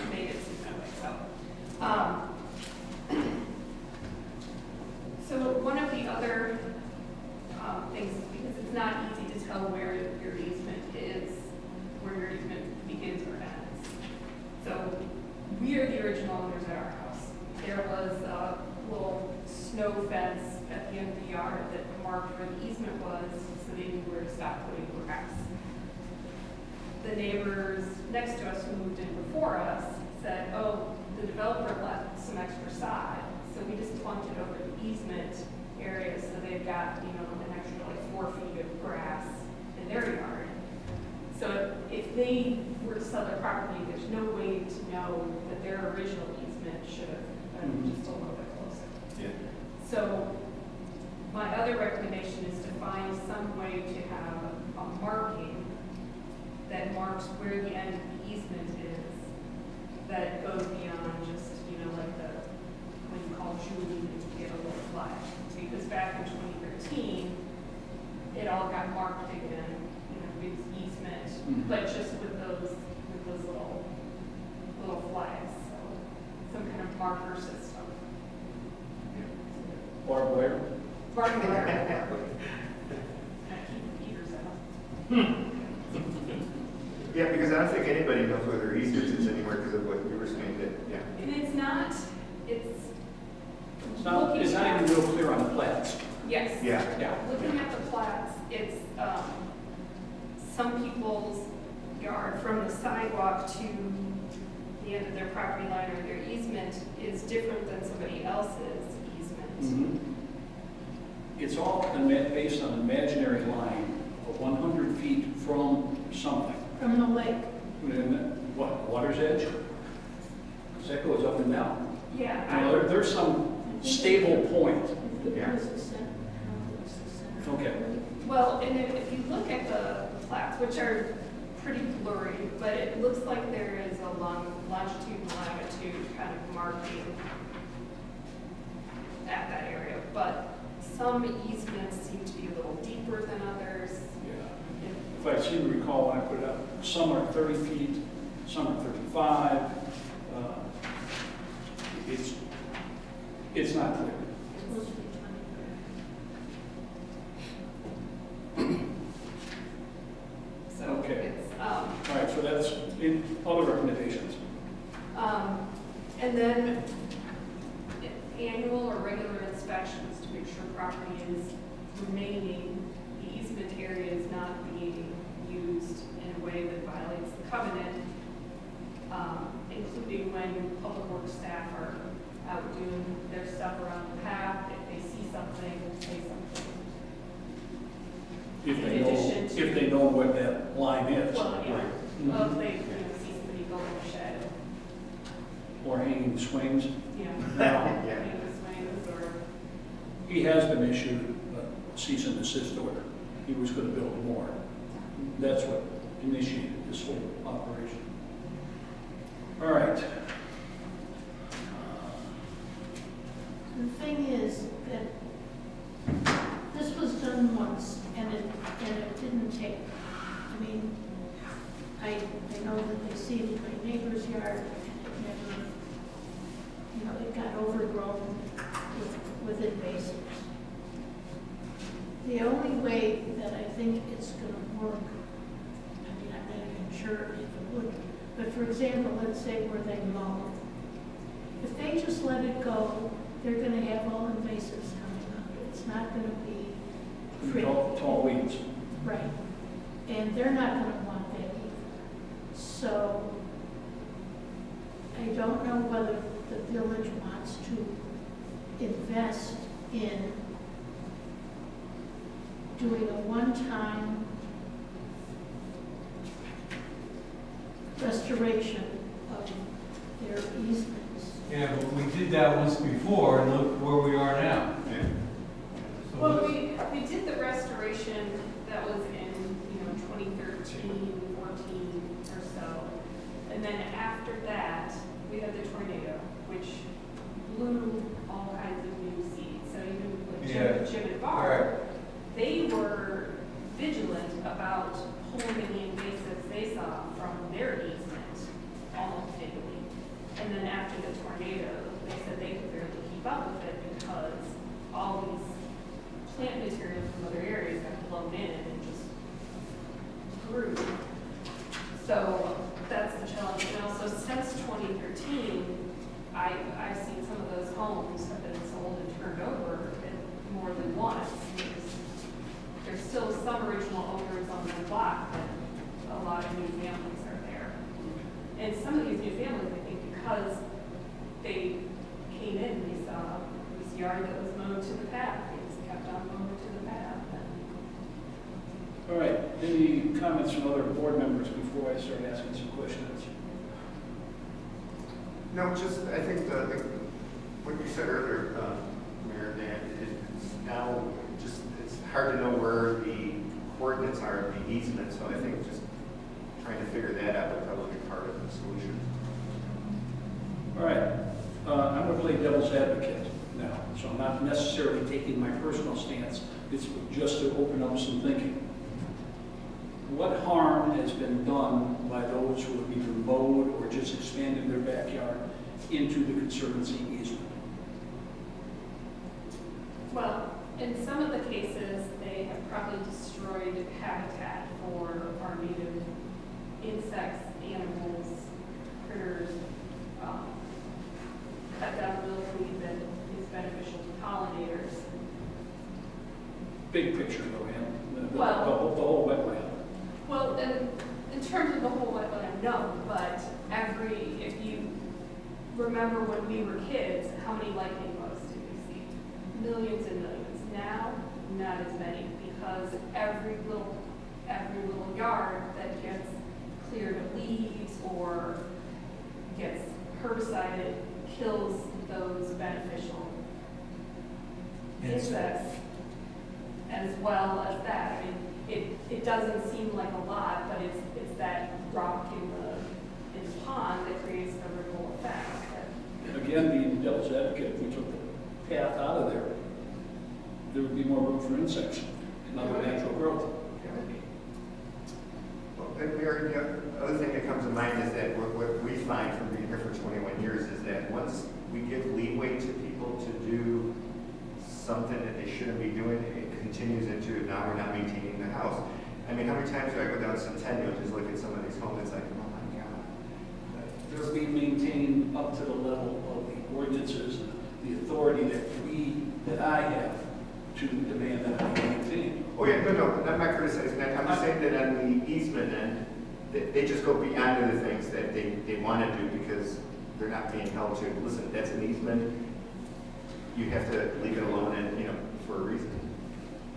made it seem that way. So one of the other things, because it's not easy to tell where your easement is, where your easement begins or ends. So we are the original owners at our house. There was a little snow fence at the end of the yard that marked where the easement was, so they knew where to stop putting grass. The neighbors next to us who moved in before us said, oh, the developer left some extra side, so we just plunked it over the easement area, so they've got, you know, an extra like 4 feet of grass in their yard. So if they were to sell their property, there's no way to know that their original easement should have been just a little bit closer. Yeah. So other recommendation is to find some way to have a marking that marks where the end of the easement is, that goes beyond just, you know, like when you call Julie and you get a little flag. Because back in 2013, it all got marked again, you know, with easement, but just with those little flags, so some kind of marker system. Barbed wire? Barbed wire. Keep the eaters out. Yeah, because I don't think anybody knows where their easement is anymore because of what you were saying that, yeah. And it's not It's not even real clear on the plats. yes. Yeah. Yeah. Looking at the plats, it's, some people's yard from the sidewalk to the end of their property line or their easement is different than somebody else's easement. It's all based on an imaginary line of 100 feet from something. From the lake. And what, water's edge? Because that goes up and down. Yeah. You know, there's some stable point. Yeah. Okay. Well, and if you look at the plats, which are pretty blurry, but it looks like there is a longitude and latitude kind of marking at that area. But some easements seem to be a little deeper than others. Yeah. If I seem to recall when I put it up, some are 30 feet, some are 35. It's not clear. So Okay. it's, All right, so that's in other recommendations. and then annual or regular inspections to make sure property is remaining, the easement area is not being used in a way that violates the covenant, including when public works staff are out doing their stuff around the path, if they see something, say something. If they know what that line is. Well, yeah, Right. well, if they, you know, see somebody go in the shed, Or hanging swings. you know, Now, Yeah. in the swings or. he has been issued a cease and desist order. He was going to build more. That's what initiated this whole operation. All right. The thing is that this was done once and it didn't take, I mean, I know that they seeded my neighbor's yard and it never, you know, it got overgrown with invasives. The only way that I think it's gonna work, I mean, I'm not even sure if it would, but for example, let's say where they mow. If they just let it go, they're gonna have all invasives coming up. It's not gonna be pretty. Tall weeds. Right. And they're not gonna want that either. So I don't know whether the village wants to invest in doing a one-time restoration of their easements. Yeah, but we did that once before, and look where we are now. Yeah. So Well, let's- we did the restoration that was in, 2013, 14 or so. And then after that, we had the tornado, which blew all kinds of new seeds. So even with Yeah. Jim and Barb, they were vigilant about pulling the invasives they saw from their easement almost daily. And then after the tornado, they said they could barely keep up with it because all these plant materials from other areas got blown in and just grew. So that's the challenge. And also since 2013, I've seen some of those homes have been sold and turned over more than once. There's still some original owners on the block, but a lot of new families are there. And some of these new families, I think, because they came in, they saw this yard that was mowed to the path, they just kept on mowing to the path. All right, any comments from other board members before I start asking some questions? No, just, I think what you said earlier, Mayor, that it's now it's hard to know where the coordinates are of the easement, so I think just trying to figure that out would probably be part of the solution. All right, I'm going to play devil's advocate now, so I'm not necessarily taking my personal stance. It's just to open up some thinking. What harm has been done by those who have either mowed or just expanded their backyard into the Conservancy easement? Well, in some of the cases, they have probably destroyed habitat for our native insects, animals, critters, cut down milkweed that is beneficial to pollinators. Big picture though, Ann. The Well- whole wetland. Well, in terms of the whole wetland, no, but if you remember when we were kids, how many lightning bugs did we see? Millions and millions. Now, not as many, because every little yard that gets cleared of leaves or gets herbicided kills those beneficial insects as well as that. I mean, it doesn't seem like a lot, but it's that rock in the pond that creates the ripple effect. And again, being devil's advocate, if we took the path out of there, there would be more room for insects and other natural growth. Well, and Mary, the other thing that comes to mind is that what we find from being here for 21 years is that once we give leeway to people to do something that they shouldn't be doing, it continues into now we're not maintaining the house. I mean, how many times do I go down Centennial and just look at some of these homes? It's like, oh my God. They're being maintained up to the level of the ordinances and the authority that I have to demand that they maintain. Oh yeah, no, I'm not criticizing that. I'm just saying that on the easement end, they just go beyond the things that they want to do because they're not being held to. Listen, that's an easement. You have to leave it alone and, for a reason.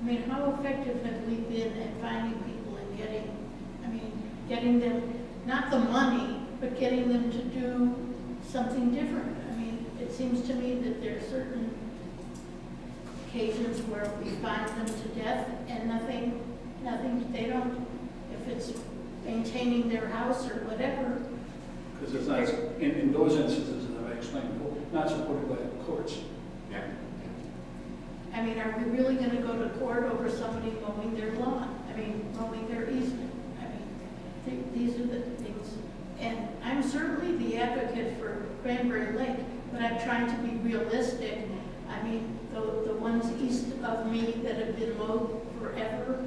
I mean, how effective have we been at finding people and getting them, not the money, but getting them to do something different? I mean, it seems to me that there are certain occasions where we find them to death and nothing, they don't, if it's maintaining their house or whatever. Because it's not, in those instances, as I explained before, not supported by the courts. Yeah. I mean, are we really gonna go to court over somebody mowing their lawn? I mean, mowing their easement? I mean, these are the things, and I'm certainly the advocate for Cranberry Lake, but I'm trying to be realistic. I mean, the ones east of me that have been mowed forever,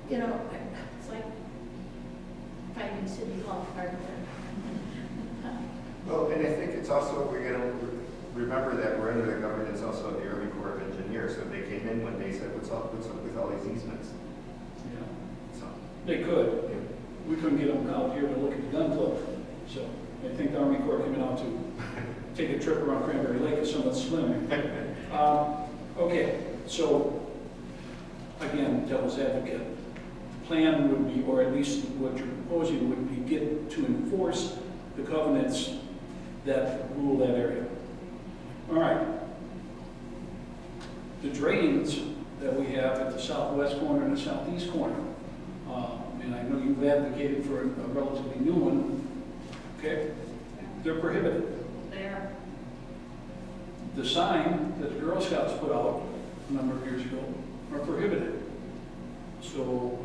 it's like fighting City Hall, pardon that. Well, and I think it's also, we're going to remember that we're under the governance also of the Army Corps of Engineers. So they came in one day and said, what's up with all these easements? Yeah. So, They could. yeah. We couldn't get them out here to look at the gun club. So I think the Army Corps coming out to take a trip around Cranberry Lake is somewhat slim. Okay, so again, devil's advocate. Plan would be, or at least what you're proposing would be get to enforce the covenants that rule that area. All right. The drains that we have at the southwest corner and the southeast corner, and I know you've advocated for a relatively new one, okay? They're prohibited. They are. The sign that the Girl Scouts put out a number of years ago are prohibited. So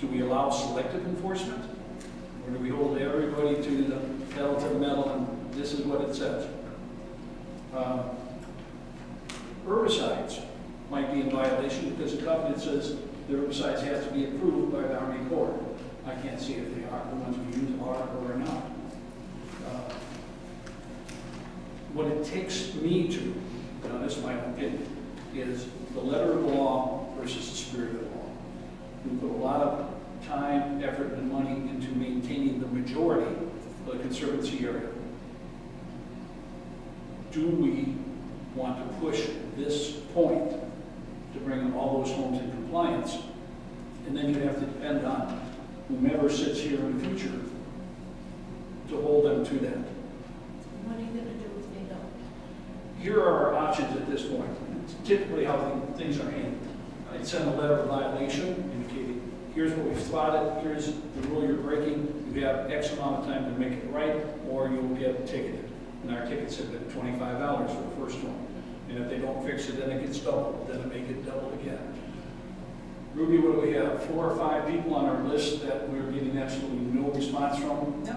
do we allow selective enforcement? Or do we hold everybody to the pedal to the metal and this is what it says? Herbicides might be in violation because the covenant says the herbicides have to be approved by the Army Corps. I can't see if they are, the ones we use are or are not. What it takes me to, now this is my opinion, is the letter of the law versus the spirit of the law. We put a lot of time, effort, and money into maintaining the majority of the Conservancy area. Do we want to push this point to bring all those homes in compliance? And then you have to depend on whomever sits here in the future to hold them to that. What are you gonna do if they don't? Here are our options at this point. typically how things are handled. I'd send a letter of violation indicating, here's what we've spotted, here's the rule you're breaking, you have X amount of time to make it right, or you'll get ticketed. And our tickets have been $25 for the first one. And if they don't fix it, then it gets doubled, then it may get doubled again. Ruby, what do we have? 4 or 5 people on our list that we're getting absolutely no response from? No.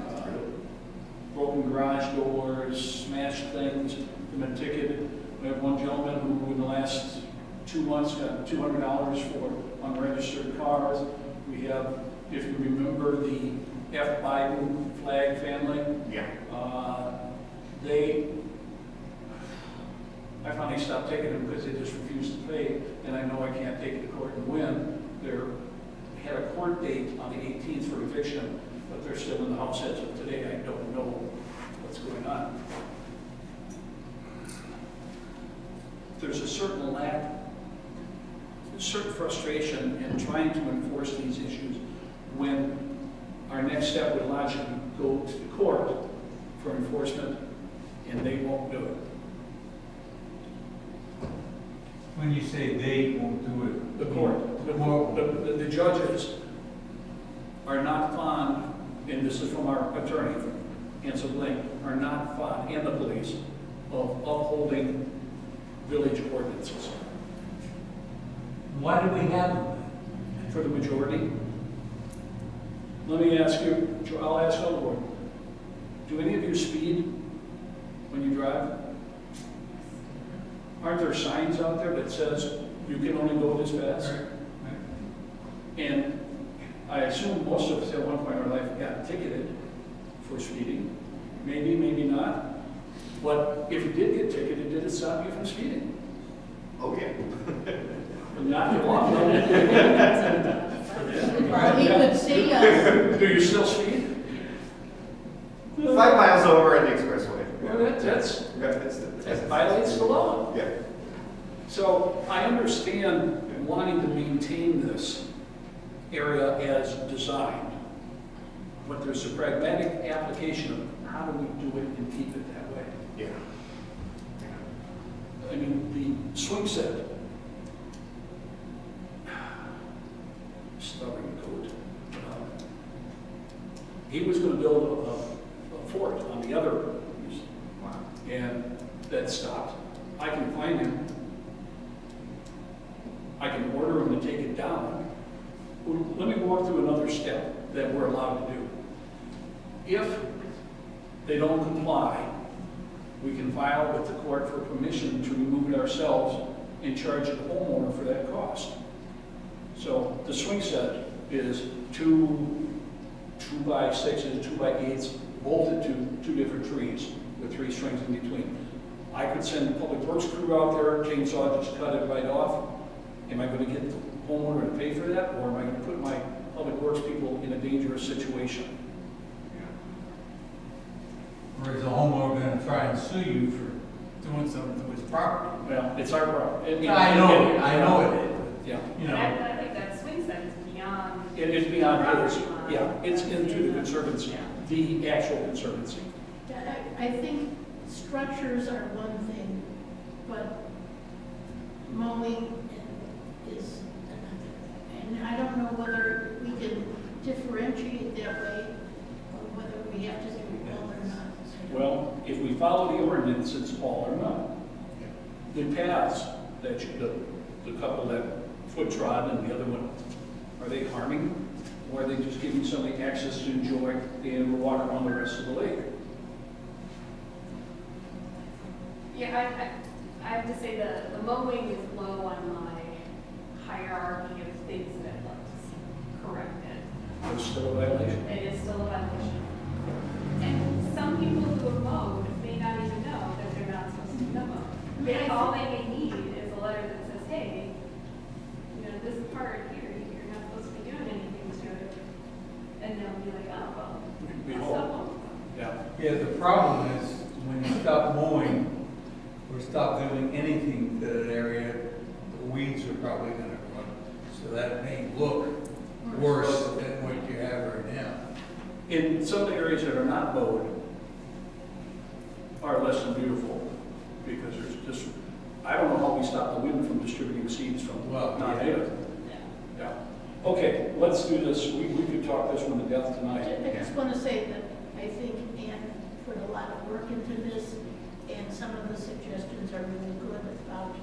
Broken garage doors, smashed things, been ticketed. We have one gentleman who in the last 2 months got $200 for unregistered cars. We have, if you remember, the F. Biden flag family. Yeah. I finally stopped taking them because they just refused to pay, and I know I can't take it to court and win. They had a court date on the 18th for eviction, but they're still in the house as of today. I don't know what's going on. There's a certain certain frustration in trying to enforce these issues when our next step would logically go to the court for enforcement, and they won't do it. When you say they won't do it. The court, the judges are not fond, and this is from our attorney, Ansel Blank, are not fond, and the police, of upholding village ordinances. Why do we have them? For the majority. Let me ask you, I'll ask all the board, do any of you speed when you drive? Aren't there signs out there that says you can only go this fast? And I assume most of us at one point in our life got ticketed for speeding. Maybe, maybe not. But if you did get ticketed, did it stop you from speeding? Okay. Not for long. Or he could see us. Do you still speed? 5 miles over on the expressway. Well, that violates the law. Yeah. So I understand wanting to maintain this area as designed, but there's a pragmatic application of how do we do it and keep it that way. Yeah. I mean, the swing set, stubborn goat, he was going to build a fort on the other, Wow. and that stopped. I can find him. I can order him to take it down. Let me walk through another step that we're allowed to do. If they don't comply, we can file with the court for permission to remove it ourselves and charge the homeowner for that cost. So the swing set is two 2x6s, 2x8s, bolted to 2 different trees with 3 strings in between. I could send the public works crew out there, chainsaw, just cut it right off. Am I going to get the homeowner to pay for that, or am I going to put my public works people in a dangerous situation? Or is the homeowner going to try and sue you for doing something to his property? Well, it's our problem. I know it is. Yeah. You know, I think that swing set is beyond. It is beyond his, property line. yeah, it's into the conservancy, Yeah. the actual conservancy. I think structures are one thing, but mowing is another. And I don't know whether we can differentiate that way, or whether we have to do it all or not. Well, if we follow the ordinance, it's all or none. The paths that the couple that foot trod and the other one, are they harming? Or are they just giving somebody access to enjoy and walk around the rest of the lake? Yeah, I have to say the mowing is low on my hierarchy of things that let's correct it. It's still a violation. It is still a violation. And some people who have mowed may not even know that they're not supposed to mow. All they may need is a letter that says, hey, you know, this part here, you're not supposed to be doing anything to it. And they'll be like, oh, well, I'll stop mowing. Yeah. yeah, the problem is when you stop mowing or stop doing anything to that area, the weeds are probably going to run. So that may look worse than what you have right now. In some of the areas that are not mowed are less than beautiful because there's just I don't know how we stop the wind from distributing seeds from Well, yeah. non-native. Yeah. Okay, let's do this. We could talk this one to death tonight. I just want to say that I think Ann put a lot of work into this, and some of the suggestions are really good about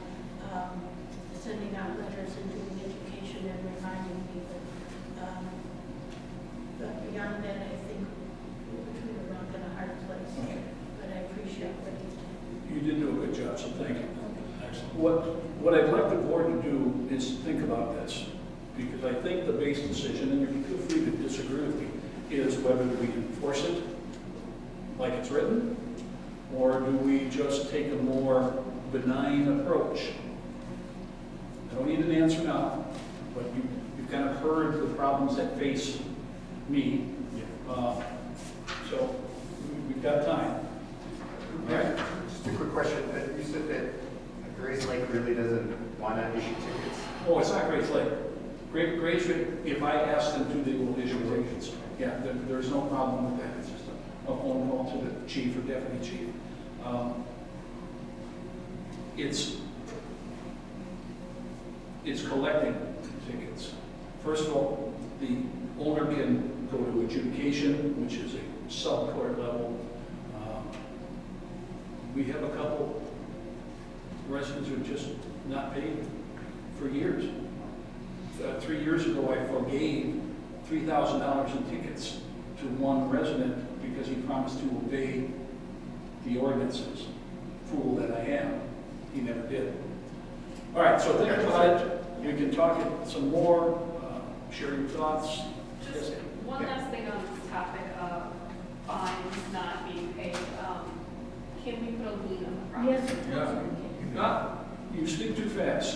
sending out letters and doing education and reminding people. But beyond that, I think we're between a rock and a hard place. Okay. But I appreciate what he's done. You did do a good job, so thank you. Excellent. What I'd like the board to do is think about this, because I think the base decision, and you can feel free to disagree with me, is whether we enforce it like it's written, or do we just take a more benign approach? I don't need an answer now, but you've kind of heard the problems that face me. So we've got time. All right? Just a quick question. You said that Grace Lake really doesn't want to issue tickets. Oh, it's not Grace Lake. Grace Lake, if I ask them to, they will issue tickets. Yeah, there's no problem with that. It's just a phone call to the chief or deputy chief. It's collecting tickets. First of all, the owner can go to adjudication, which is a sub-court level. We have a couple residents who are just not paid for years. 3 years ago, I forgave $3,000 in tickets to one resident because he promised to obey the ordinances. Fool that I am. He never did. All right, so think about it. We can talk it some more, share your thoughts. Just one last thing on this topic of fines not being paid. Can we put a lien on the property? Yes, of course we can. You speak too fast.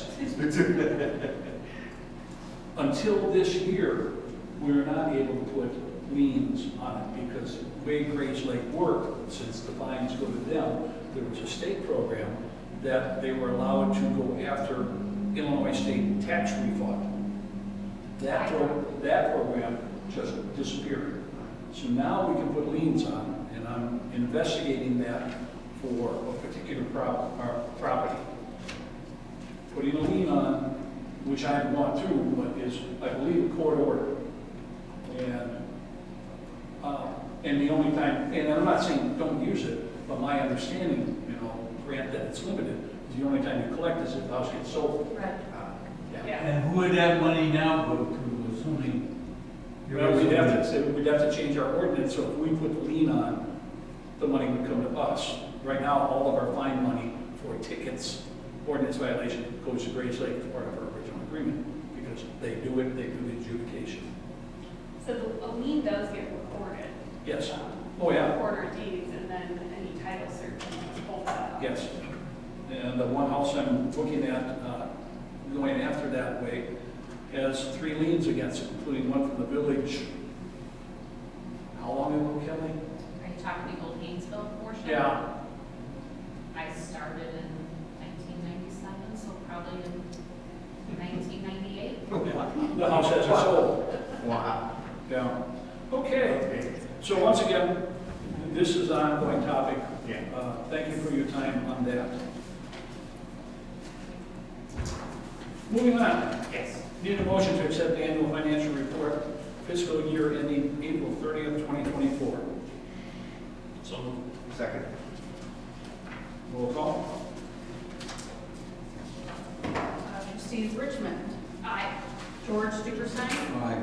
Until this year, we're not able to put liens on it because the way Grace Lake worked, since the fines go to them, there was a state program that they were allowed to go after Illinois state tax refund. That program just disappeared. So now we can put liens on, and I'm investigating that for a particular property. Putting a lien on, which I want to, but is, I believe, a court order. And the only time, and I'm not saying don't use it, but my understanding, grant that it's limited, is the only time you collect is if the house gets sold. Right. Yeah. And who would that money now go to, assuming? Well, we'd have to change our ordinance, so if we put the lien on, the money would come to us. Right now, all of our fine money for tickets, ordinance violation, goes to Grace Lake as part of our original agreement, because they do it, they do the adjudication. So a lien does get recorded. Yes. Oh, yeah. Recorder deeds and then any title search holds that. Yes. And the one house I'm looking at, going after that way, has 3 liens against it, including one from the village. How long ago, Kelly? Are you talking the old Hainesville portion? Yeah. I started in 1997, so probably in 1998. The house hasn't sold. Wow. Yeah. Okay. So once again, this is an ongoing topic. Yeah. Thank you for your time on that. Moving on. Yes. Need a motion to accept the annual financial report fiscal year ending April 30th, 2024. So moved. Second. Roll call. Trustees Richmond, Aye. George Duberstein, Aye.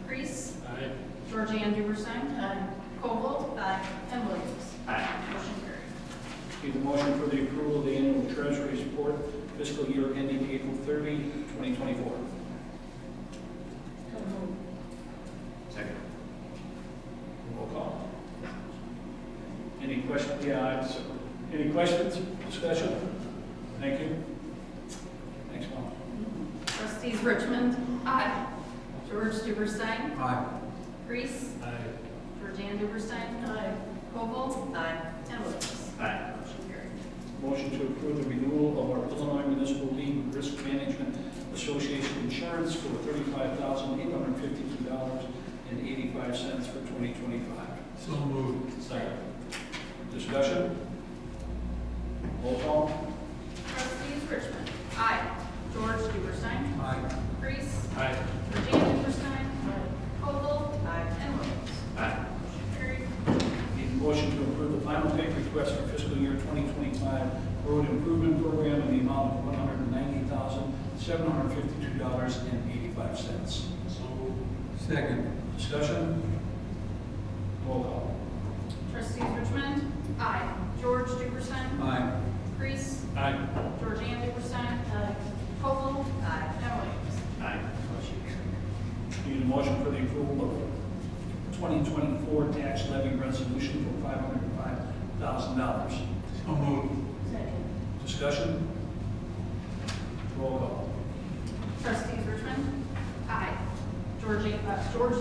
Priest, Aye. Georgianne Duberstein, Aye. Koval, and Williams. Aye. Motion carried. Need a motion for the approval of the annual treasury report fiscal year ending April 30, 2024. So moved. Second. Roll call. Any questions? Yeah, any questions, discussion? Thank you. Thanks, Mom. Trustees Richmond, Aye. George Duberstein, Aye. Priest, Aye. Georgianne Duberstein, Aye. Koval, Aye. and Williams. Aye. Motion carried. Motion to approve the renewal of our Illinois Municipal League Risk Management Association insurance for $35,852.85 for 2025. So moved. Second. Discussion? Roll call. Trustees 2025 road improvement program in the amount of $190,752.85. So, Second. Discussion? Roll call. Trustees Richmond, Aye. George Dickerson, Aye. Priest, aye. Georgiana Dickerson, Koval, Aye. and Williams. Aye. Motion carried. Need a motion for the approval of 2024 tax levy resolution for $505,000. So moved. Second. Discussion? Roll call. Trustees Richmond, Aye. George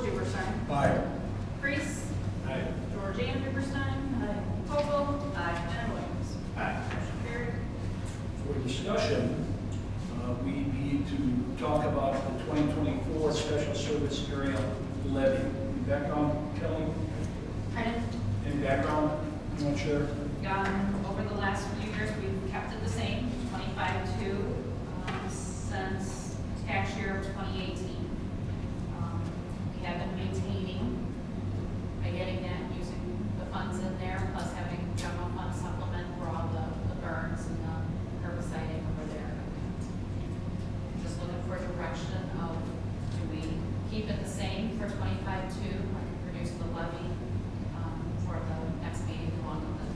Dickerson, Aye. Priest, Aye. Georgiana Dickerson, Koval, Aye. and Williams. Aye. Motion carried. For discussion, we need to talk about the 2024 special service area levy. Any background, Kelly? Pardon? Any background you want to share? Over the last few years, we've kept it the same, 25.2, since tax year of 2018. We have been maintaining by getting that, using the funds in there, plus having general fund supplement for all the burns and the herbiciding over there. Just looking for direction of, do we keep it the same for 25.2, reduce the levy for the next meeting along with the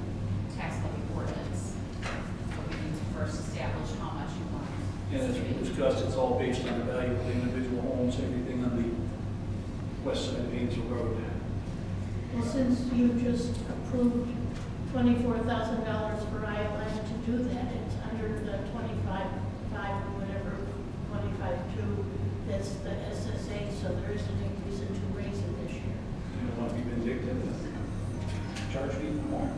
tax levy ordinance? But we need to first establish how much you want. And as we discussed, it's all based on the value of the individual homes, everything on the west side of Hainesville Road. Well, since you just approved $24,000 for ILM to do that, it's under the 25.5 or whatever, 25.2, that's the SSA, so there isn't any reason to raise it this year. You don't want to be vindictive, charge people more.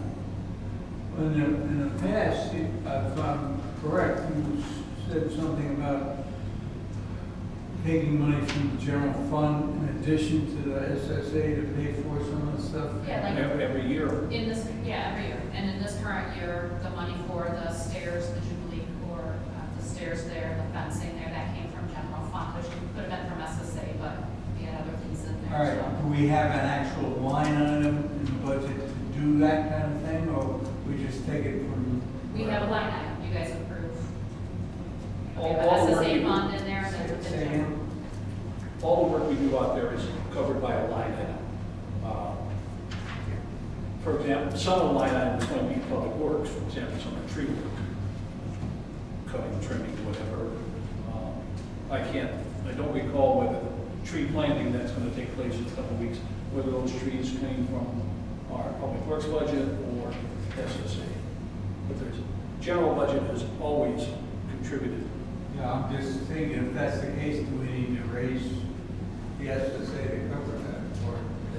In the past, if I'm correct, you said something about taking money from the general fund in addition to the SSA to pay for some of the stuff? Yeah, like Every year. in this, yeah, every year. And in this current year, the money for the stairs, the Jubilee, or the stairs there, the fencing there, that came from general fund, which could have been from SSA, but we had other things in there. All right, do we have an actual line item in the budget to do that kind of thing, or we just take it from? We have a line item, you guys approve. We All have the an work SSA we do- fund in there, and then the Say general. again? All the work we do out there is covered by a line item. For example, some of the line items going to be public works, for example, some of the tree work, cutting, trimming, whatever. I don't recall whether the tree planting that's going to take place in a couple of weeks, whether those trees came from our public works budget or SSA. But there's, general budget has always contributed. Yeah, I'm just thinking, if that's the case, do we need to raise the SSA to cover that, or?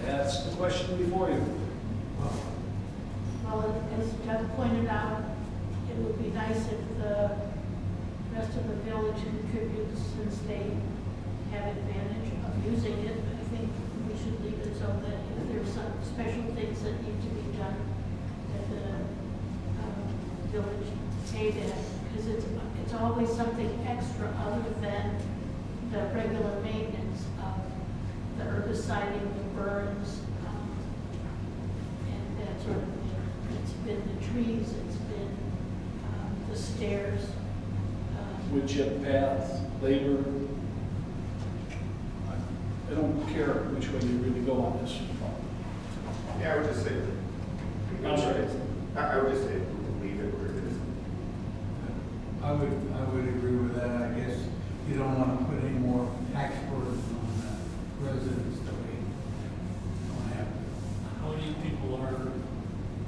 That's the question before you. Well, as Doug pointed out, it would be nice if the rest of the village contributes since they have advantage of using it. I think we should leave it so that if there's some special things that need to be done, that the village pay that, because it's always something extra other than the regular maintenance of the herbiciding, the burns, and that sort of thing. It's been the trees, it's been the stairs. Wood chip paths, labor. I don't care which way you really go on this. Yeah, I would just say. I'm sorry. I would just say, leave it where it is. I would agree with that. I guess you don't want to put any more tax burden on residents that we don't have. How many people are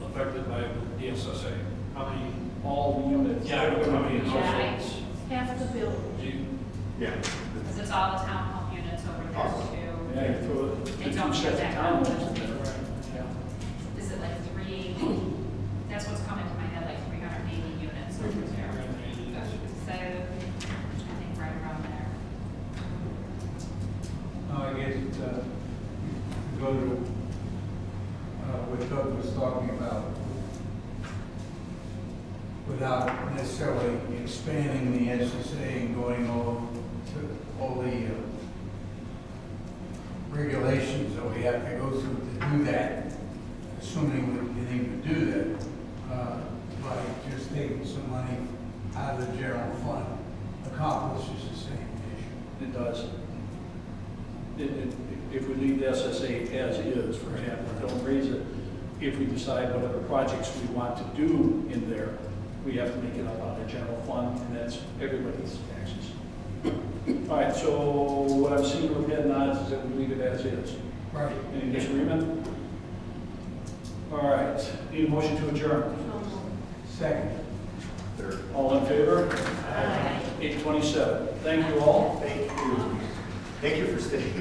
affected by the SSA? How many? All the units. Yeah, how many Yeah, households? Half the building. Do you- Yeah. Because it's all the townhome units over there Awesome. too. Yeah, you throw the They two don't sets of get that townhomes much. in there. Yeah. Is it like three, that's what's coming to my head, like 380 units over there. So, I think right around there. No, I guess, go to, what Doug was talking about, without necessarily expanding the SSA and going all to all the regulations that we have to go through to do that, assuming we can even do that, by just taking taking some money out of the general fund accomplishes the same issue. It does. If we leave the SSA as is, for example, and don't raise it, if we decide whatever projects we want to do in there, we have to make it up out of the general fund, and that's everybody's taxes. All right, so what I'm seeing with head nods is that we leave it as is. Right. Any disagreement? All right, need a motion to adjourn. Second. All in favor? 8:27. Thank you all. Thank you. Thank you for staying.